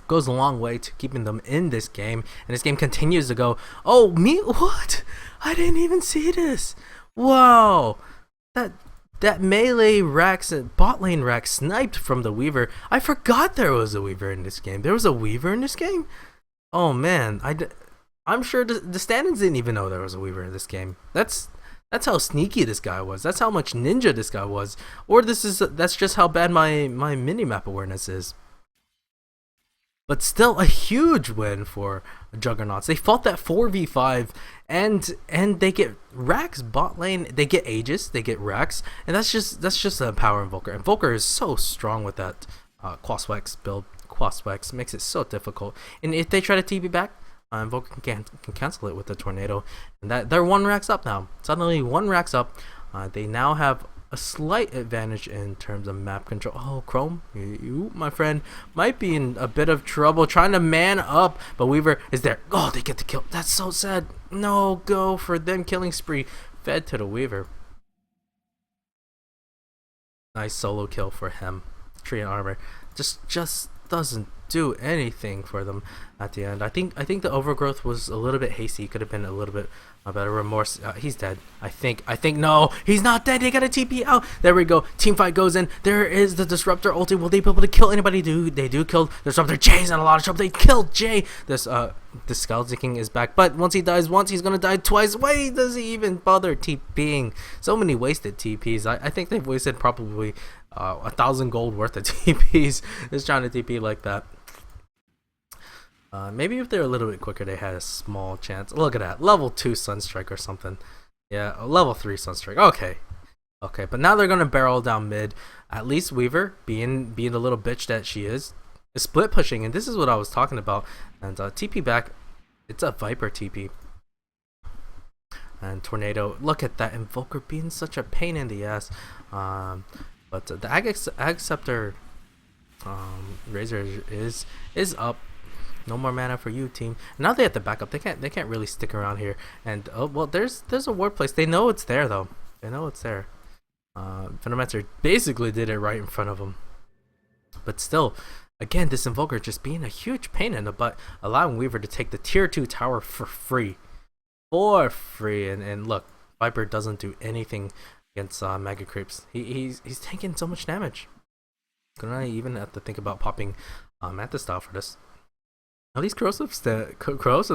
Goes a long way to keeping them in this game, and this game continues to go. Oh, me? What? I didn't even see this. Wow. That melee Rax, bot lane Rax sniped from the Weaver. I forgot there was a Weaver in this game. There was a Weaver in this game? Oh man, I'm sure the stand-ins didn't even know there was a Weaver in this game. That's how sneaky this guy was. That's how much ninja this guy was. Or that's just how bad my minimap awareness is. But still a huge win for Juggernauts. They fought that 4v5 and they get Rax bot lane, they get Aegis, they get Rax, and that's just a power Invoker. Invoker is so strong with that Quaswex build. Quaswex makes it so difficult. And if they try to TP back, Invoker can cancel it with the Tornado, and they're 1 Rax up now. Suddenly 1 Rax up. They now have a slight advantage in terms of map control. Oh, Chrome, you my friend might be in a bit of trouble trying to man up, but Weaver is there. Oh, they get the kill. That's so sad. No go for them killing spree fed to the Weaver. Nice solo kill for him. Tree and armor just doesn't do anything for them at the end. I think the Overgrowth was a little bit hasty. Could have been a little bit better. Remorse, he's dead. I think no, he's not dead. They got a TP out. There we go. Team fight goes in. There is the Disruptor ulti. Will they be able to kill anybody? They do kill Disruptor. Jay's in a lot of trouble. They killed Jay. The Skeleton King is back, but once he dies once, he's gonna die twice. Why does he even bother TPing? So many wasted TPs. I think they've wasted probably 1,000 gold worth of TPs just trying to TP like that. Maybe if they're a little bit quicker, they had a small chance. Look at that, level 2 Sunstrike or something. Yeah, a level 3 Sunstrike. Okay, okay, but now they're gonna barrel down mid. At least Weaver, being the little bitch that she is split pushing, and this is what I was talking about. And TP back, it's a Viper TP. And Tornado, look at that Invoker being such a pain in the ass. But the Ag Scepter Razor is up. No more mana for you, team. Now they have to back up. They can't really stick around here. And oh well, there's a ward place. They know it's there though. They know it's there. Venomancer basically did it right in front of them. But still, again, this Invoker just being a huge pain in the butt, allowing Weaver to take the tier 2 tower for free. For free. And look, Viper doesn't do anything against Mega Creeps. He's taking so much damage. Gonna even have to think about popping Mantis style for this. At least Corrosive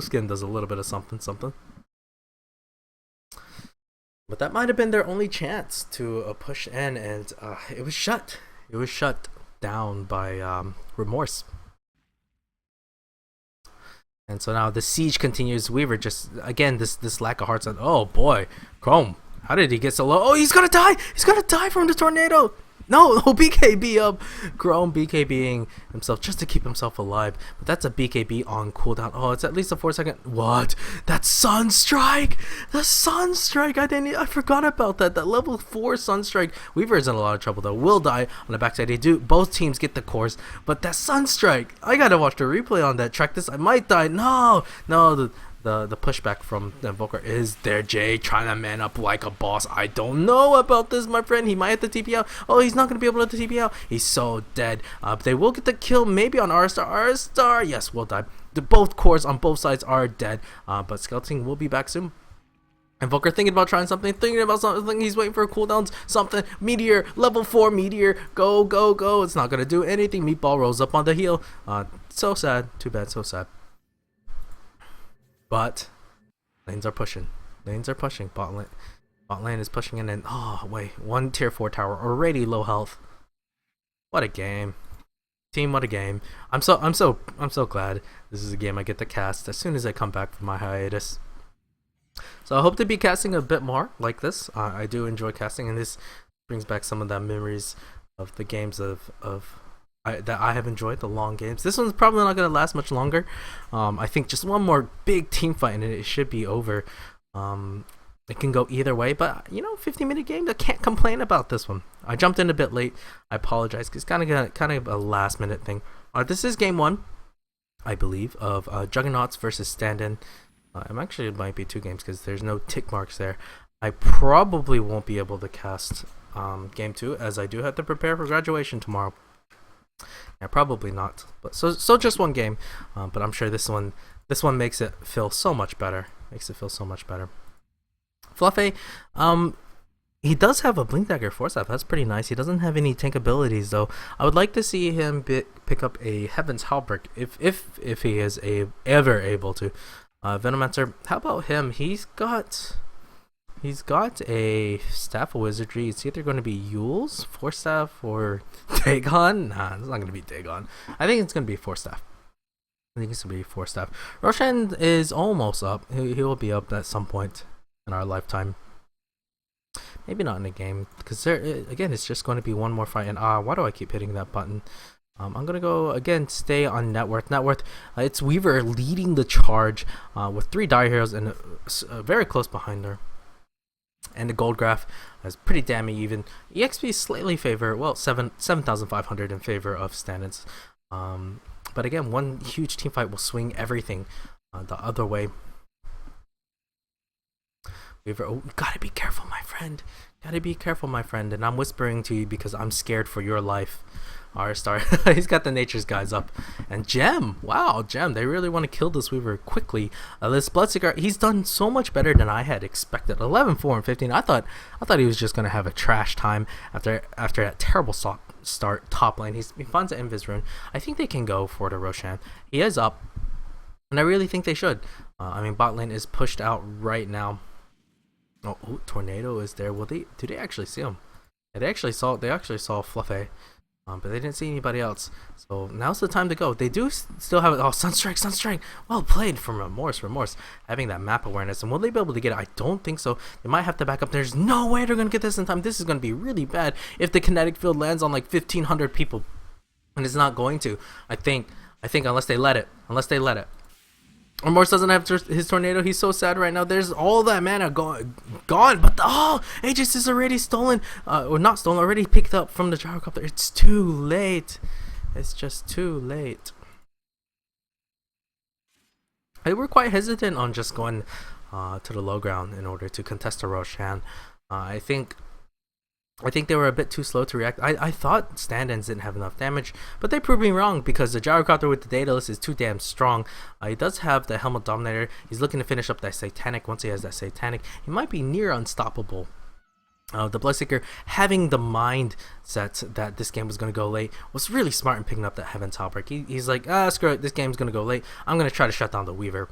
Skin does a little bit of something. But that might have been their only chance to push in, and it was shut. It was shut down by Remorse. And so now the siege continues. Weaver just, again, this lack of hearts. Oh boy, Chrome, how did he get so low? Oh, he's gonna die! He's gonna die from the tornado! No, BKB up. Chrome BKBing himself just to keep himself alive. But that's a BKB on cooldown. Oh, it's at least a 4-second. What? That Sunstrike! The Sunstrike! I forgot about that. That level 4 Sunstrike. Weaver is in a lot of trouble though. Will die on the backside. They do. Both teams get the cores. But that Sunstrike! I gotta watch the replay on that. Track this. I might die. No! The pushback from the Invoker is there. Jay trying to man up like a boss. I don't know about this, my friend. He might have to TP out. Oh, he's not going to be able to TP out. He's so dead. But they will get the kill maybe on R-Star. R-Star, yes, will die. Both cores on both sides are dead. But Skeleton will be back soon. Invoker thinking about trying something, thinking about something. He's waiting for cooldowns. Something. Meteor, level 4 Meteor. Go, go, go. It's not going to do anything. Meatball rolls up on the heel. So sad. Too bad. So sad. But lanes are pushing. Bot lane is pushing in, and oh wait, one tier 4 tower already low health. What a game, team! What a game! I'm so glad this is a game I get to cast as soon as I come back from my hiatus. So I hope to be casting a bit more like this. I do enjoy casting, and this brings back some of the memories of the games that I have enjoyed, the long games. This one's probably not going to last much longer. I think just one more big team fight and it should be over. It can go either way, but 15-minute game, I can't complain about this one. I jumped in a bit late. I apologize because it's kind of a last-minute thing. This is game 1, I believe, of Juggernauts versus Stand-In. It might be 2 games because there's no tick marks there. I probably won't be able to cast game 2 as I do have to prepare for graduation tomorrow. Yeah, probably not. But so just one game. But I'm sure this one makes it feel so much better. Fluffy, he does have a Blink Dagger Force Staff. That's pretty nice. He doesn't have any tank abilities though. I would like to see him pick up a Heaven's Halberd if he is ever able to. Venomancer, how about him? He's got a Staff of Wizardry. It's either going to be Yule's Force Staff or Dagon. Nah, it's not going to be Dagon. I think it's going to be Force Staff. Roshan is almost up. He will be up at some point in our lifetime. Maybe not in a game, because again, it's just going to be one more fight. And why do I keep hitting that button? I'm going to go, again, stay on net worth. It's Weaver leading the charge with 3 Dire Heroes and very close behind her. And the gold graph is pretty damn even. EXP slightly favor, well, 7,500 in favor of Stand-Ins. But again, one huge team fight will swing everything the other way. Weaver, gotta be careful, my friend. And I'm whispering to you because I'm scared for your life. R-Star, he's got the Nature's Guys up. And Gem, wow, Gem, they really want to kill this Weaver quickly. This Bloodseeker, he's done so much better than I had expected. 11, 4, and 15. I thought he was just gonna have a trash time after that terrible start top lane. He finds an Invis Rune. I think they can go for the Roshan. He is up, and I really think they should. Bot lane is pushed out right now. Oh, Tornado is there. Do they actually see him? Yeah, they actually saw Fluffy. But they didn't see anybody else. So now's the time to go. They do still have it. Oh, Sunstrike, Sunstrike. Well played from Remorse, having that map awareness. And will they be able to get it? I don't think so. They might have to back up. There's no way they're going to get this in time. This is going to be really bad if the kinetic field lands on like 1,500 people. And it's not going to. I think unless they let it. Remorse doesn't have his tornado. He's so sad right now. There's all that mana gone. But Aegis is already stolen. Or not stolen. Already picked up from the gyrocopter. It's too late. It's just too late. They were quite hesitant on just going to the low ground in order to contest a Roshan. I think they were a bit too slow to react. I thought stand-ins didn't have enough damage, but they proved me wrong because the gyrocopter with the Daedalus is too damn strong. He does have the Helmet Dominator. He's looking to finish up that Satanic. Once he has that Satanic, he might be near unstoppable. The Bloodseeker, having the mindset that this game was going to go late, was really smart in picking up that Heaven's Outbreak. He's like, screw it, this game's going to go late. I'm going to try to shut down the Weaver.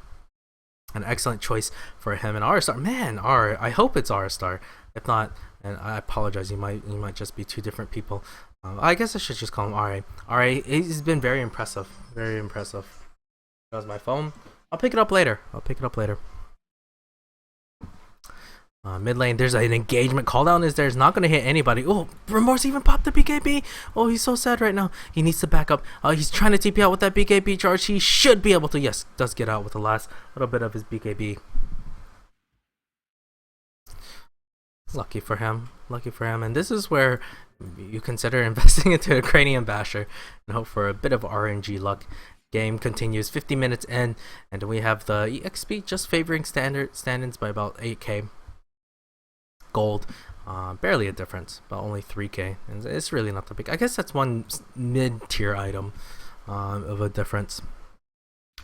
An excellent choice for him. And R-Star, man, I hope it's R-Star. If not, and I apologize, you might just be two different people. I guess I should just call him RA. He's been very impressive. Very impressive. That was my phone. I'll pick it up later. Mid lane, there's an engagement. Call down is there. It's not going to hit anybody. Oh, Remorse even popped the BKB. Oh, he's so sad right now. He needs to back up. He's trying to TP out with that BKB charge. He should be able to. Yes, does get out with the last little bit of his BKB. Lucky for him. And this is where you consider investing into a Cranium Basher and hope for a bit of RNG luck. Game continues 50 minutes in, and we have the EXP just favoring stand-ins by about 8k gold. Barely a difference, but only 3k, and it's really not that big. I guess that's one mid-tier item of a difference.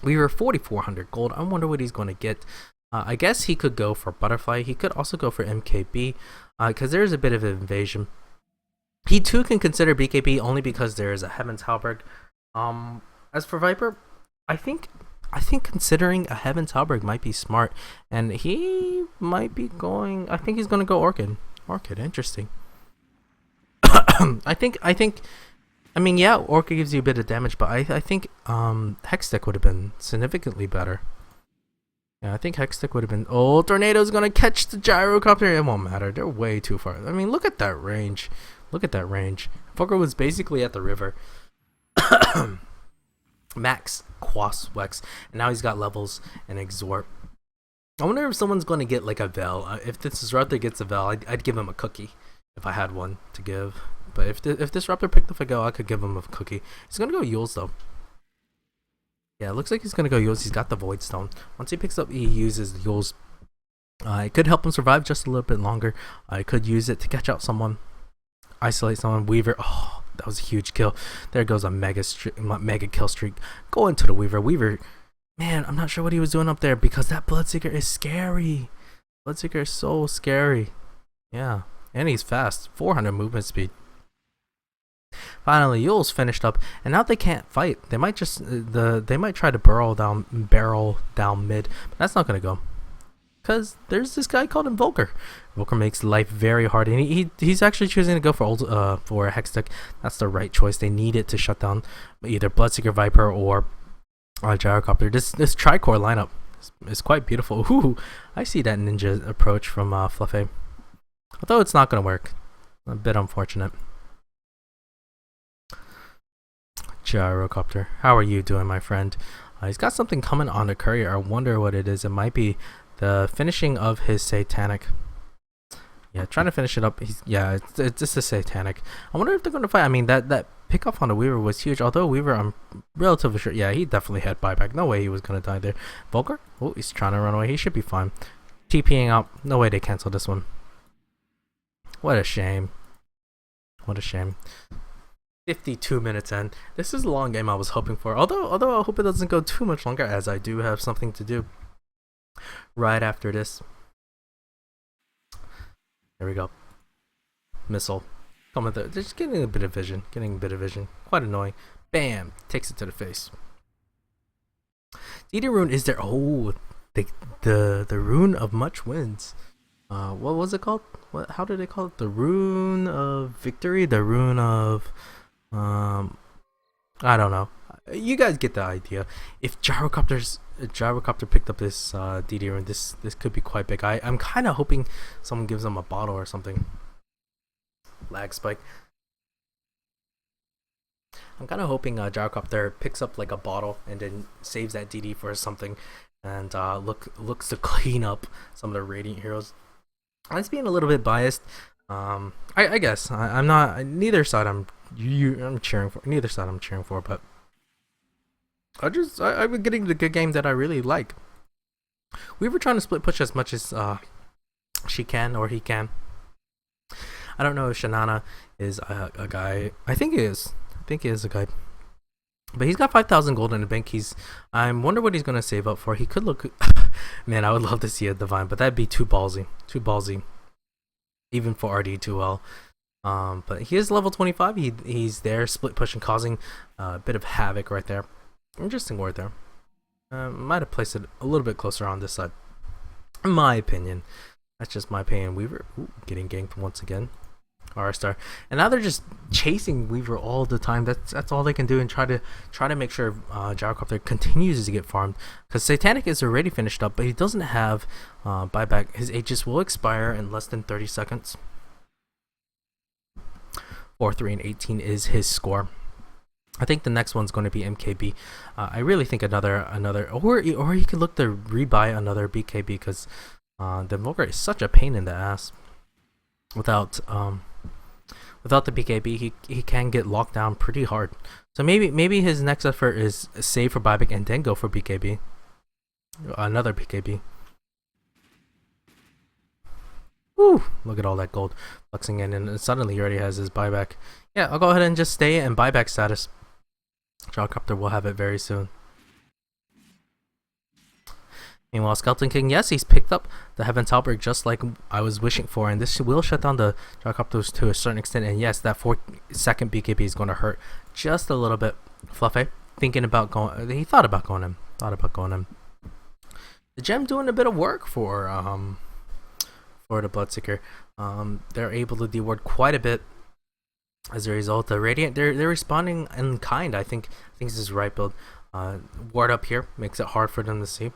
We were 4,400 gold. I wonder what he's going to get. I guess he could go for Butterfly. He could also go for MKB, because there's a bit of invasion. He too can consider BKB only because there is a Heaven's Halberd. As for Viper, I think considering a Heaven's Halberd might be smart, and he might be going. I think he's going to go Orchid. Interesting. I mean, yeah, Orchid gives you a bit of damage, but I think Hextech would have been significantly better. Yeah, I think Hextech would have been. Oh, Tornado's gonna catch the gyrocopter. It won't matter. They're way too far. I mean, look at that range. Fokker was basically at the river. Max Quas Wex, and now he's got levels and Exort. I wonder if someone's going to get like a Vel. If this Raptor gets a Vel, I'd give him a cookie if I had one to give. But if this Raptor picked up a Vel, I could give him a cookie. He's going to go Yules though. Yeah, it looks like he's going to go Yules. He's got the Void Stone. Once he picks up, he uses the Yules. It could help him survive just a little bit longer. I could use it to catch out someone, isolate someone. Weaver. Oh, that was a huge kill. There goes a mega kill streak. Go into the Weaver. Man, I'm not sure what he was doing up there because that Bloodseeker is scary. Bloodseeker is so scary. Yeah, and he's fast. 400 movement speed. Finally, Yule's finished up, and now they can't fight. They might just they might try to barrel down mid, but that's not gonna go. Cause there's this guy called Invoker. Invoker makes life very hard, and he's actually choosing to go for Hextech. That's the right choice. They need it to shut down either Bloodseeker, Viper, or Gyrocopter. This Tricore lineup is quite beautiful. Ooh, I see that ninja approach from Fluffy. Although it's not gonna work. A bit unfortunate. Gyrocopter, how are you doing, my friend? He's got something coming on the courier. I wonder what it is. It might be the finishing of his Satanic. Yeah, trying to finish it up. It's just a Satanic. I wonder if they're going to fight. I mean, that pickoff on the Weaver was huge. Although Weaver, I'm relatively sure. Yeah, he definitely had buyback. No way he was going to die there. Volker? Oh, he's trying to run away. He should be fine. TPing out. No way they cancel this one. What a shame. 52 minutes in. This is a long game I was hoping for. Although I hope it doesn't go too much longer, as I do have something to do right after this. There we go. Missile. Coming through. Just getting a bit of vision. Quite annoying. Bam! Takes it to the face. The rune is there. Oh, the rune of much wins. What was it called? How did they call it? The rune of victory? The rune of Um, I don't know. You guys get the idea. If gyrocopter picked up this DD rune, this could be quite big. I'm kind of hoping someone gives them a bottle or something. Lag spike. I'm kind of hoping gyrocopter picks up like a bottle and then saves that DD for something, and looks to clean up some of the Radiant heroes. I'm being a little bit biased. I guess I'm not. Neither side I'm cheering for. Neither side I'm cheering for, but I've been getting the good game that I really like. We were trying to split push as much as she can or he can. I don't know if Shanana is a guy. I think he is. I think he is a guy. But he's got 5,000 gold in the bank. I wonder what he's gonna save up for. He could look. Man, I would love to see a divine, but that'd be too ballsy. Too ballsy. Even for RD2L. But he is level 25. He's there, split pushing, causing a bit of havoc right there. Interesting word there. Might have placed it a little bit closer on this side. In my opinion. That's just my opinion. Weaver getting ganked once again. R-Star. And now they're just chasing Weaver all the time. That's all they can do, and try to make sure Gyrocopter continues to get farmed. Because Satanic is already finished up, but he doesn't have buyback. His Aegis will expire in less than 30 seconds. 4, 3, and 18 is his score. I think the next one's going to be MKB. I really think another, or he could look to rebuy another BKB, because the Vulgar is such a pain in the ass. Without the BKB, he can get locked down pretty hard. So maybe his next effort is save for buyback and then go for BKB. Another BKB. Woo! Look at all that gold flexing in, and suddenly he already has his buyback. Yeah, I'll go ahead and just stay in buyback status. Gyrocopter will have it very soon. Meanwhile, Skeleton King, yes, he's picked up the Heaven's Halberd just like I was wishing for, and this will shut down the Gyrocopters to a certain extent, and yes, that 4-second BKB is going to hurt just a little bit. Fluffy, thinking about going, he thought about going in. The gem doing a bit of work for the Bloodseeker. They're able to deward quite a bit as a result. The Radiant, they're responding in kind. I think this is the right build. Ward up here makes it hard for them to see.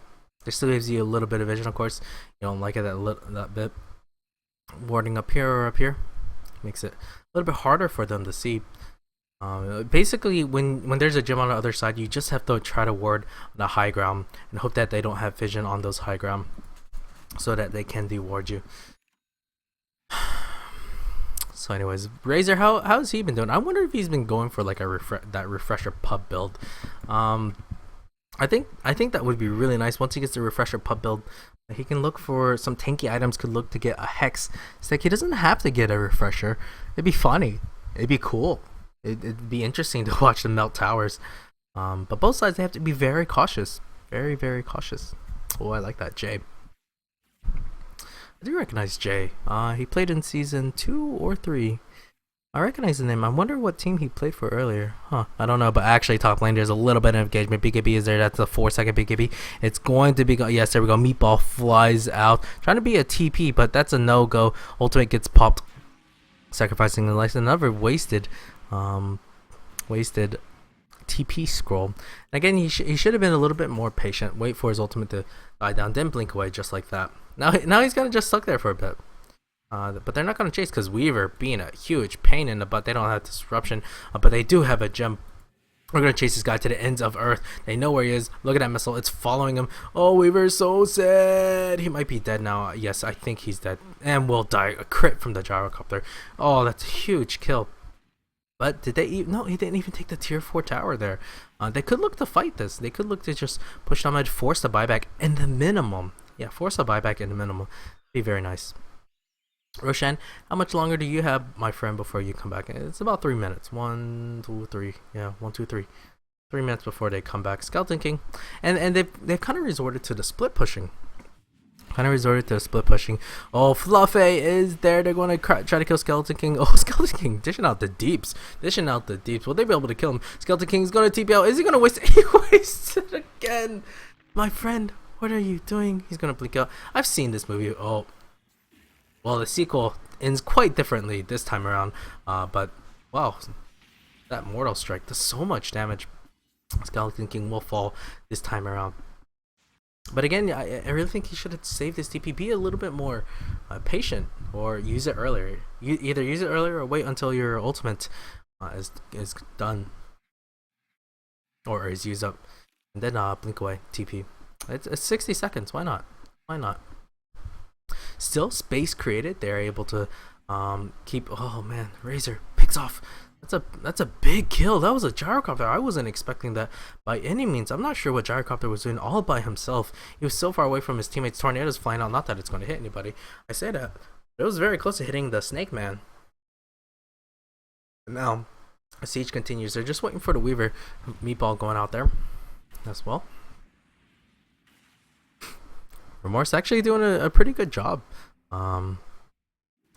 It still gives you a little bit of vision, of course. You don't like it that bit. Warding up here or up here makes it a little bit harder for them to see. Basically, when there's a gym on the other side, you just have to try to ward the high ground and hope that they don't have vision on those high ground, so that they can deward you. So, anyways, Razor, how's he been doing? I wonder if he's been going for like that refresher pub build. I think that would be really nice. Once he gets the refresher pub build, he can look for some tanky items. Could look to get a hex. It's like he doesn't have to get a refresher. It'd be funny. It'd be cool. It'd be interesting to watch them melt towers. But both sides, they have to be very cautious. Very, very cautious. Oh, I like that. Jay. I do recognize Jay. He played in season 2 or 3. I recognize the name. I wonder what team he played for earlier. I don't know, but actually top lane, there's a little bit of engagement. BKB is there. That's the 4-second BKB. It's going to be... Yes, there we go. Meatball flies out. Trying to be a TP, but that's a no-go. Ultimate gets popped. Sacrificing the life. Another wasted TP scroll. And again, he should have been a little bit more patient. Wait for his ultimate to die down. Then blink away just like that. Now he's going to just stuck there for a bit. But they're not going to chase because Weaver being a huge pain in the butt. They don't have disruption, but they do have a gem. We're going to chase this guy to the ends of Earth. They know where he is. Look at that missile. It's following him. Oh, Weaver's so sad. He might be dead now. Yes, I think he's dead. And will die. A crit from the Gyrocopter. Oh, that's a huge kill. But did they even... No, he didn't even take the tier 4 tower there. They could look to fight this. They could look to just push down edge, force the buyback in the minimum. Yeah, force a buyback in the minimum. Be very nice. Roshan, how much longer do you have, my friend, before you come back? It's about 3 minutes. 1, 2, 3. Yeah, 1, 2, 3. 3 minutes before they come back. Skeleton King. And they've kind of resorted to the split pushing. Oh, Fluffy is there. They're going to try to kill Skeleton King. Oh, Skeleton King dishing out the deeps. Will they be able to kill him? Skeleton King is going to TP out. Is he going to waste it? He wasted it again. My friend, what are you doing? He's going to blink out. I've seen this movie. Oh. Well, the sequel ends quite differently this time around, but wow, that Mortal Strike does so much damage. Skeleton King will fall this time around. But again, I really think he should have saved his TP. Be a little bit more patient, or use it earlier. Either use it earlier or wait until your ultimate is done, or is used up, and then blink away TP. It's 60 seconds. Why not? Why not? Still, space created. They're able to keep. Oh man, Razor picks off. That's a big kill. That was a gyrocopter. I wasn't expecting that by any means. I'm not sure what gyrocopter was doing all by himself. He was so far away from his teammates. Tornadoes flying out. Not that it's going to hit anybody. I say that. It was very close to hitting the Snake Man. And now, the siege continues. They're just waiting for the Weaver. Meatball going out there as well. Remorse actually doing a pretty good job.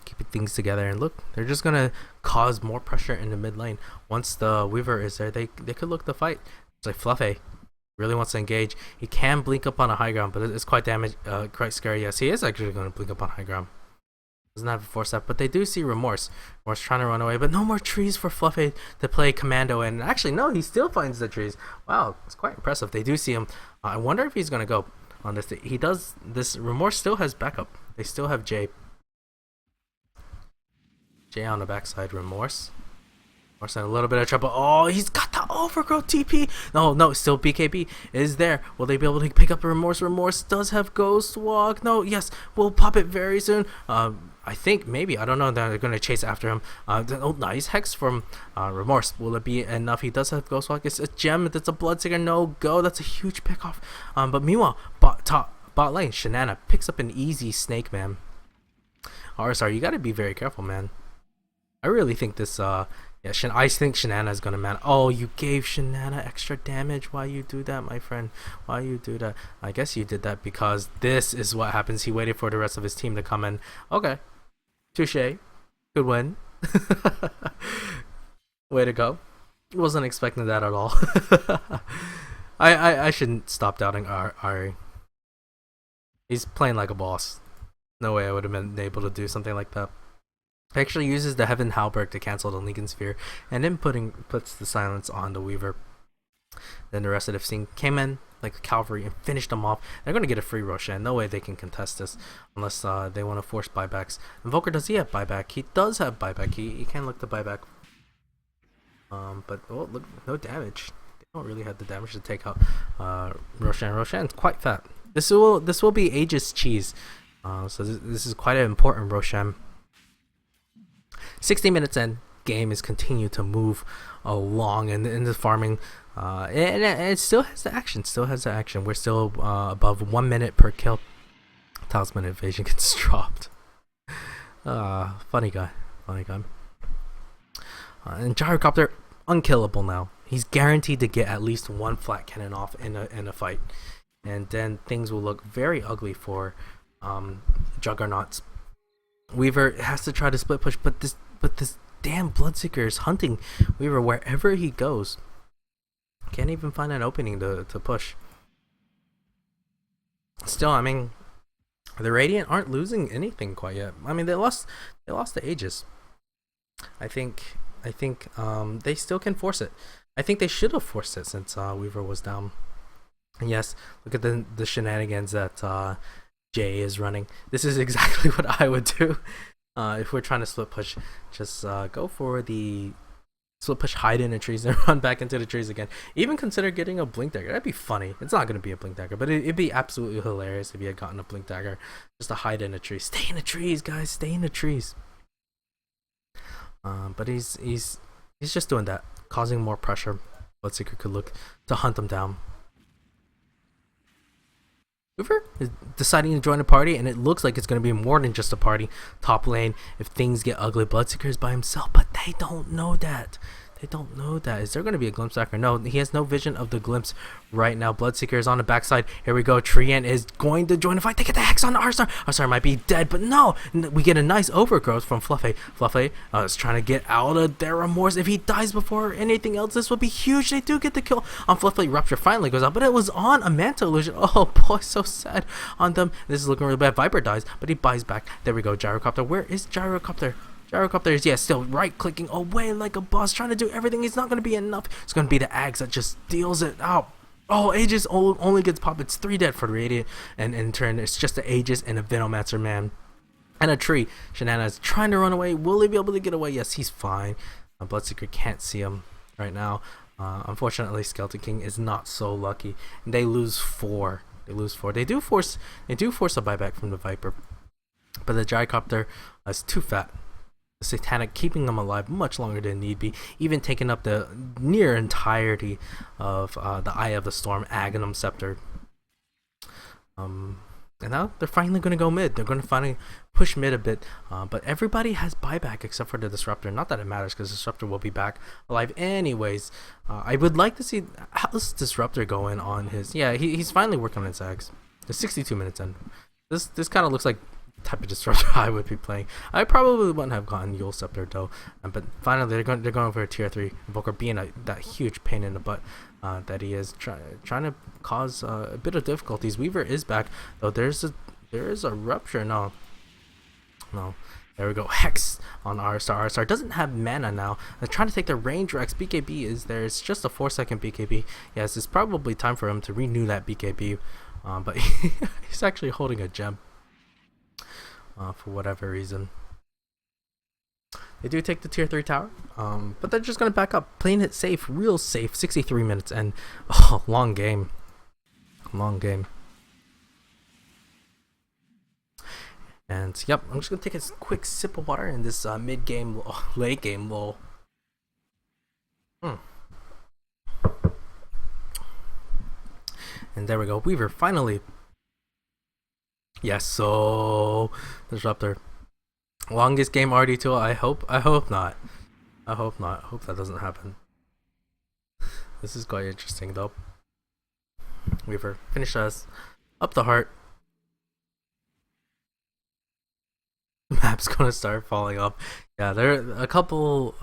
Keeping things together, and look, they're just gonna cause more pressure in the mid lane. Once the Weaver is there, they could look to fight. It's like Fluffy really wants to engage. He can blink up on a high ground, but it's quite quite scary. Yes, he is actually going to blink up on high ground. Doesn't have a force step, but they do see Remorse. Remorse trying to run away, but no more trees for Fluffy to play commando in. Actually, no, he still finds the trees. Wow, it's quite impressive. They do see him. I wonder if he's gonna go on this. He does. This Remorse still has backup. They still have Jay on the backside. Remorse in a little bit of trouble. Oh, he's got the overgrowth TP. No, still BKB is there. Will they be able to pick up a Remorse? Remorse does have Ghost Walk. No, yes, we'll pop it very soon. I think maybe, I don't know, they're going to chase after him. Oh, nice Hex from Remorse. Will it be enough? He does have Ghost Walk. It's a gem. That's a Bloodseeker. No go. That's a huge pick off. But meanwhile, bot lane, Shanana picks up an easy Snake Man. RSR, you got to be very careful, man. I really think this, I think Shanana is gonna man. Oh, you gave Shanana extra damage. Why you do that, my friend? Why you do that? I guess you did that because this is what happens. He waited for the rest of his team to come in. Okay, touche. Good win. Way to go. Wasn't expecting that at all. I shouldn't stop doubting Ari. He's playing like a boss. No way I would have been able to do something like that. He actually uses the Heaven Halberd to cancel the Lincoln Sphere, and then puts the silence on the Weaver. Then the rest of the team came in like a cavalry and finished them off. They're going to get a free Roshan. No way they can contest this unless they want to force buybacks. Invoker, does he have buyback? He does have buyback. He can look to buyback. But oh, look, no damage. They don't really have the damage to take out Roshan. Roshan's quite fat. This will be Aegis cheese. So this is quite an important Roshan. 60 minutes in, game is continued to move along in the farming, and it still has the action. We're still above 1 minute per kill. Talisman Invasion gets dropped. Funny guy. And Gyrocopter, unkillable now. He's guaranteed to get at least one flat cannon off in a fight, and then things will look very ugly for Juggernauts. Weaver has to try to split push, but this damn Bloodseeker is hunting Weaver wherever he goes. Can't even find an opening to push. Still, I mean, the Radiant aren't losing anything quite yet. I mean, they lost the Aegis. I think they still can force it. I think they should have forced it since Weaver was down. And yes, look at the shenanigans that Jay is running. This is exactly what I would do if we're trying to split push. Just go for the split push, hide in the trees, and run back into the trees again. Even consider getting a blink dagger. That'd be funny. It's not going to be a blink dagger, but it'd be absolutely hilarious if you had gotten a blink dagger just to hide in a tree. Stay in the trees, guys. Stay in the trees. But he's just doing that, causing more pressure. Bloodseeker could look to hunt him down. Weaver is deciding to join a party, and it looks like it's going to be more than just a party. Top lane, if things get ugly, Bloodseeker is by himself, but they don't know that. Is there going to be a glimpse back or no? He has no vision of the glimpse right now. Bloodseeker is on the backside. Here we go. Treant is going to join the fight. They get the hex on Arsar. Arsar might be dead, but no. We get a nice overgrowth from Fluffy. Fluffy is trying to get out of their remorse. If he dies before anything else, this would be huge. They do get the kill on Fluffy. Rupture finally goes out, but it was on a Manta Illusion. Oh boy, so sad on them. This is looking really bad. Viper dies, but he buys back. There we go. Gyrocopter. Where is Gyrocopter? Gyrocopter is, yeah, still right-clicking away like a boss, trying to do everything. It's not going to be enough. It's going to be the Axe that just deals it out. Oh, Aegis only gets popped. It's 3 dead for the Radiant, and in turn, it's just the Aegis and a Venomancer, man. And a tree. Shenana is trying to run away. Will he be able to get away? Yes, he's fine. Bloodseeker can't see him right now. Unfortunately, Skeleton King is not so lucky, and they lose 4. They do force a buyback from the Viper, but the Gyrocopter is too fat. The Satanic keeping them alive much longer than need be, even taking up the near entirety of the Eye of the Storm Aghanim Scepter. And now they're finally going to go mid. They're going to finally push mid a bit. But everybody has buyback except for the Disruptor. Not that it matters, because Disruptor will be back alive anyways. I would like to see how's Disruptor going on his... Yeah, he's finally working on his Ags. There's 62 minutes in. This kind of looks like the type of Disruptor I would be playing. I probably wouldn't have gotten Yule Scepter though. But finally they're going for a tier 3 Invoker, being that huge pain in the butt that he is trying to cause a bit of difficulties. Weaver is back though. There is a rupture. No, there we go. Hex on RStar. RStar doesn't have mana now. They're trying to take their range Rex. BKB is there. It's just a 4-second BKB. Yes, it's probably time for him to renew that BKB. But he's actually holding a gem for whatever reason. They do take the tier 3 tower, but they're just going to back up, playing it safe, real safe. 63 minutes, and long game. And yep, I'm just going to take a quick sip of water in this mid-game, late-game lull. And there we go. Weaver finally. Yes, so Disruptor. Longest game RD2L. I hope not. I hope that doesn't happen. This is quite interesting though. Weaver finish us up the heart. Map's gonna start falling off. Yeah, there a couple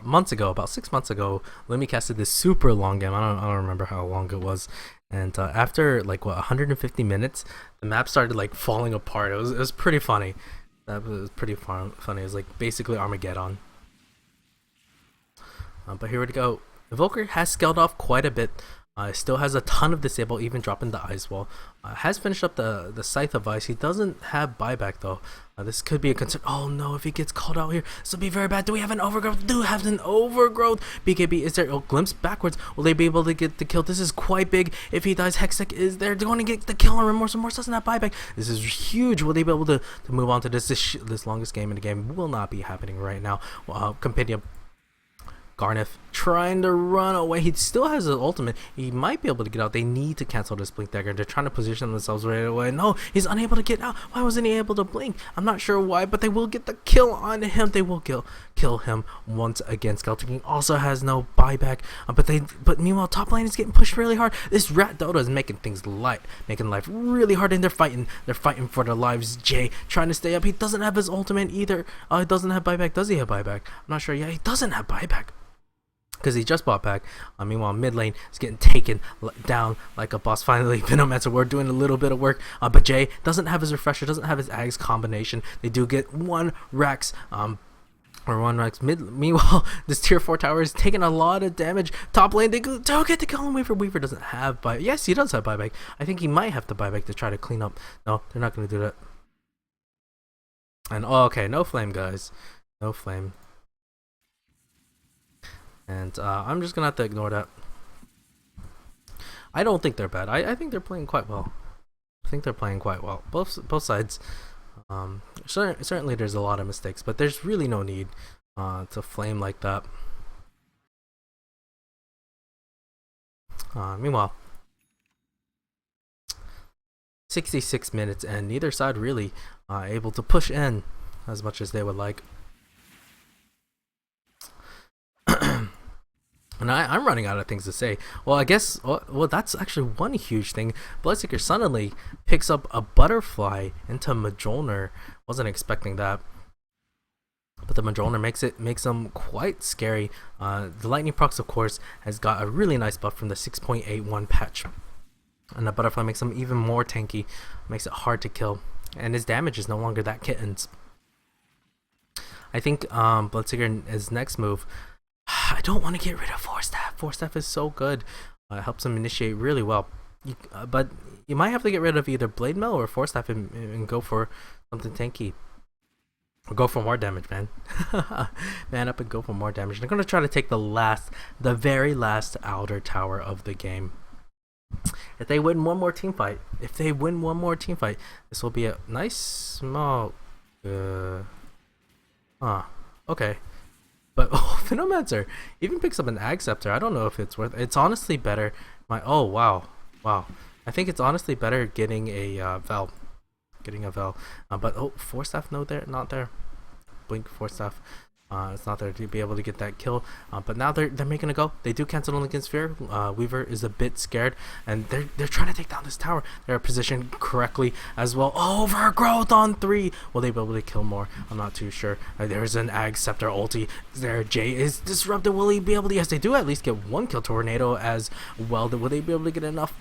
months ago, about 6 months ago, Lemmy casted this super long game. I don't remember how long it was. And after like 150 minutes, the map started like falling apart. It was pretty funny. That was pretty funny. It was like basically Armageddon. But here we go. Evoker has scaled off quite a bit. Still has a ton of disable, even dropping the Ice Wall. Has finished up the Scythe of Ice. He doesn't have buyback though. This could be a concern. Oh no, if he gets called out here, this will be very bad. Do we have an overgrowth? Do have an overgrowth. BKB is there. Oh, glimpse backwards. Will they be able to get the kill? This is quite big. If he dies, Hextech is there. They're going to get the kill on Remorse. Remorse doesn't have buyback. This is huge. Will they be able to move on to this longest game in the game? Will not be happening right now. Compendium. Garneth trying to run away. He still has an ultimate. He might be able to get out. They need to cancel this blink dagger. They're trying to position themselves right away. No, he's unable to get out. Why wasn't he able to blink? I'm not sure why, but they will get the kill on him. They will kill him once again. Skeleton King also has no buyback. But meanwhile, top lane is getting pushed really hard. This Rat Dota is making things light, making life really hard, and they're fighting. They're fighting for their lives. Jay trying to stay up. He doesn't have his ultimate either. He doesn't have buyback. Does he have buyback? I'm not sure. Yeah, he doesn't have buyback, because he just bought back. Meanwhile, mid lane is getting taken down like a boss. Finally, Venomancer, we're doing a little bit of work. But Jay doesn't have his refresher, doesn't have his Ags combination. They do get one Rex, or one Rex. Meanwhile, this tier 4 tower is taking a lot of damage. Top lane, they don't get to kill him. Weaver doesn't have buyback. Yes, he does have buyback. I think he might have to buyback to try to clean up. No, they're not going to do that. And okay, no flame, guys. No flame. And I'm just gonna have to ignore that. I don't think they're bad. I think they're playing quite well. Both sides. Certainly there's a lot of mistakes, but there's really no need to flame like that. Meanwhile, 66 minutes, and neither side really able to push in as much as they would like. And I'm running out of things to say. Well, I guess, well, that's actually one huge thing. Bloodseeker suddenly picks up a butterfly into Mjolnir. Wasn't expecting that. But the Mjolnir makes them quite scary. The lightning procs, of course, has got a really nice buff from the 6.81 patch. And the butterfly makes him even more tanky. Makes it hard to kill. And his damage is no longer that kitten's. I think Bloodseeker, next move, I don't want to get rid of Force Staff. Force Staff is so good. It helps him initiate really well. But you might have to get rid of either Blade Mail or Force Staff and go for something tanky. Or go for more damage, man. Man up and go for more damage. They're going to try to take the very last outer tower of the game. If they win one more team fight, this will be a nice small... okay. But Phenomancer even picks up an Ag Scepter. I don't know if it's worth... It's honestly better... Oh, wow. I think it's honestly better getting a Vel. But Force Staff not there. Blink Force Staff. It's not there to be able to get that kill. But now they're making a go. They do cancel on against Sphere. Weaver is a bit scared, and they're trying to take down this tower. They're positioned correctly as well. Overgrowth on 3. Will they be able to kill more? I'm not too sure. There's an Ag Scepter ulti. There, Jay is disrupted. Will he be able to? Yes, they do at least get one kill. Tornado as well. Will they be able to get enough?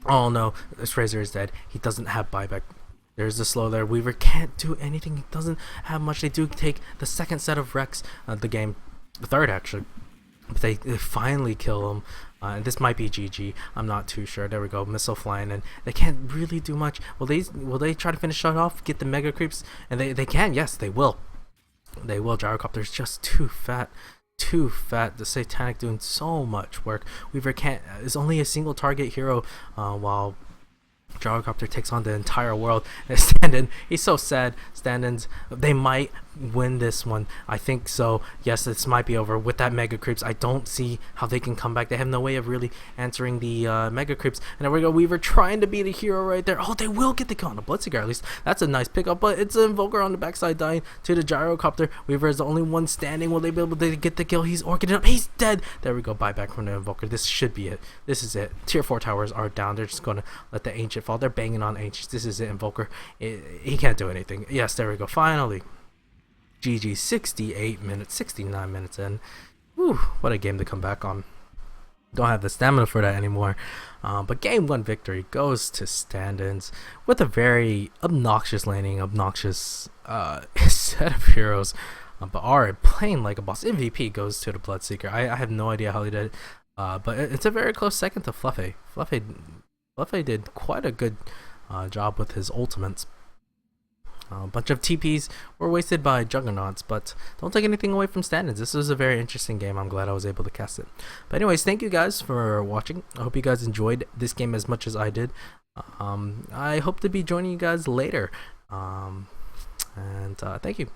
Oh no, this Razor is dead. He doesn't have buyback. There's the slow there. Weaver can't do anything. He doesn't have much. They do take the second set of wrecks of the game. The third, actually. But they finally kill him. And this might be GG. I'm not too sure. There we go. Missile flying. And they can't really do much. Will they try to finish it off? Get the Mega Creeps? And they can. Yes, they will. They will. Gyrocopter's just too fat. The Satanic doing so much work. Weaver is only a single target hero, while Gyrocopter takes on the entire world. And Stand-in, he's so sad. Stand-ins, they might win this one. I think so. Yes, this might be over with that Mega Creeps. I don't see how they can come back. They have no way of really answering the Mega Creeps. And there we go. Weaver trying to be the hero right there. Oh, they will get the kill on the Bloodseeker at least. That's a nice pickup, but it's an Invoker on the backside dying to the Gyrocopter. Weaver is the only one standing. Will they be able to get the kill? He's orchid it up. He's dead. There we go. Buyback from the Invoker. This should be it. This is it. Tier 4 towers are down. They're just going to let the Ancient fall. They're banging on Ancients. This is it, Invoker. He can't do anything. Yes, there we go. Finally. GG, 69 minutes in. Whew, what a game to come back on. Don't have the stamina for that anymore. But game 1 victory goes to Stand-ins with a very obnoxious laning, set of heroes. But are playing like a boss. MVP goes to the Bloodseeker. I have no idea how he did it. But it's a very close second to Fluffy. Fluffy did quite a good job with his ultimates. A bunch of TPs were wasted by Juggernauts, but don't take anything away from Stand-ins. This was a very interesting game. I'm glad I was able to cast it. But anyways, thank you guys for watching. I hope you guys enjoyed this game as much as I did. I hope to be joining you guys later. And thank you.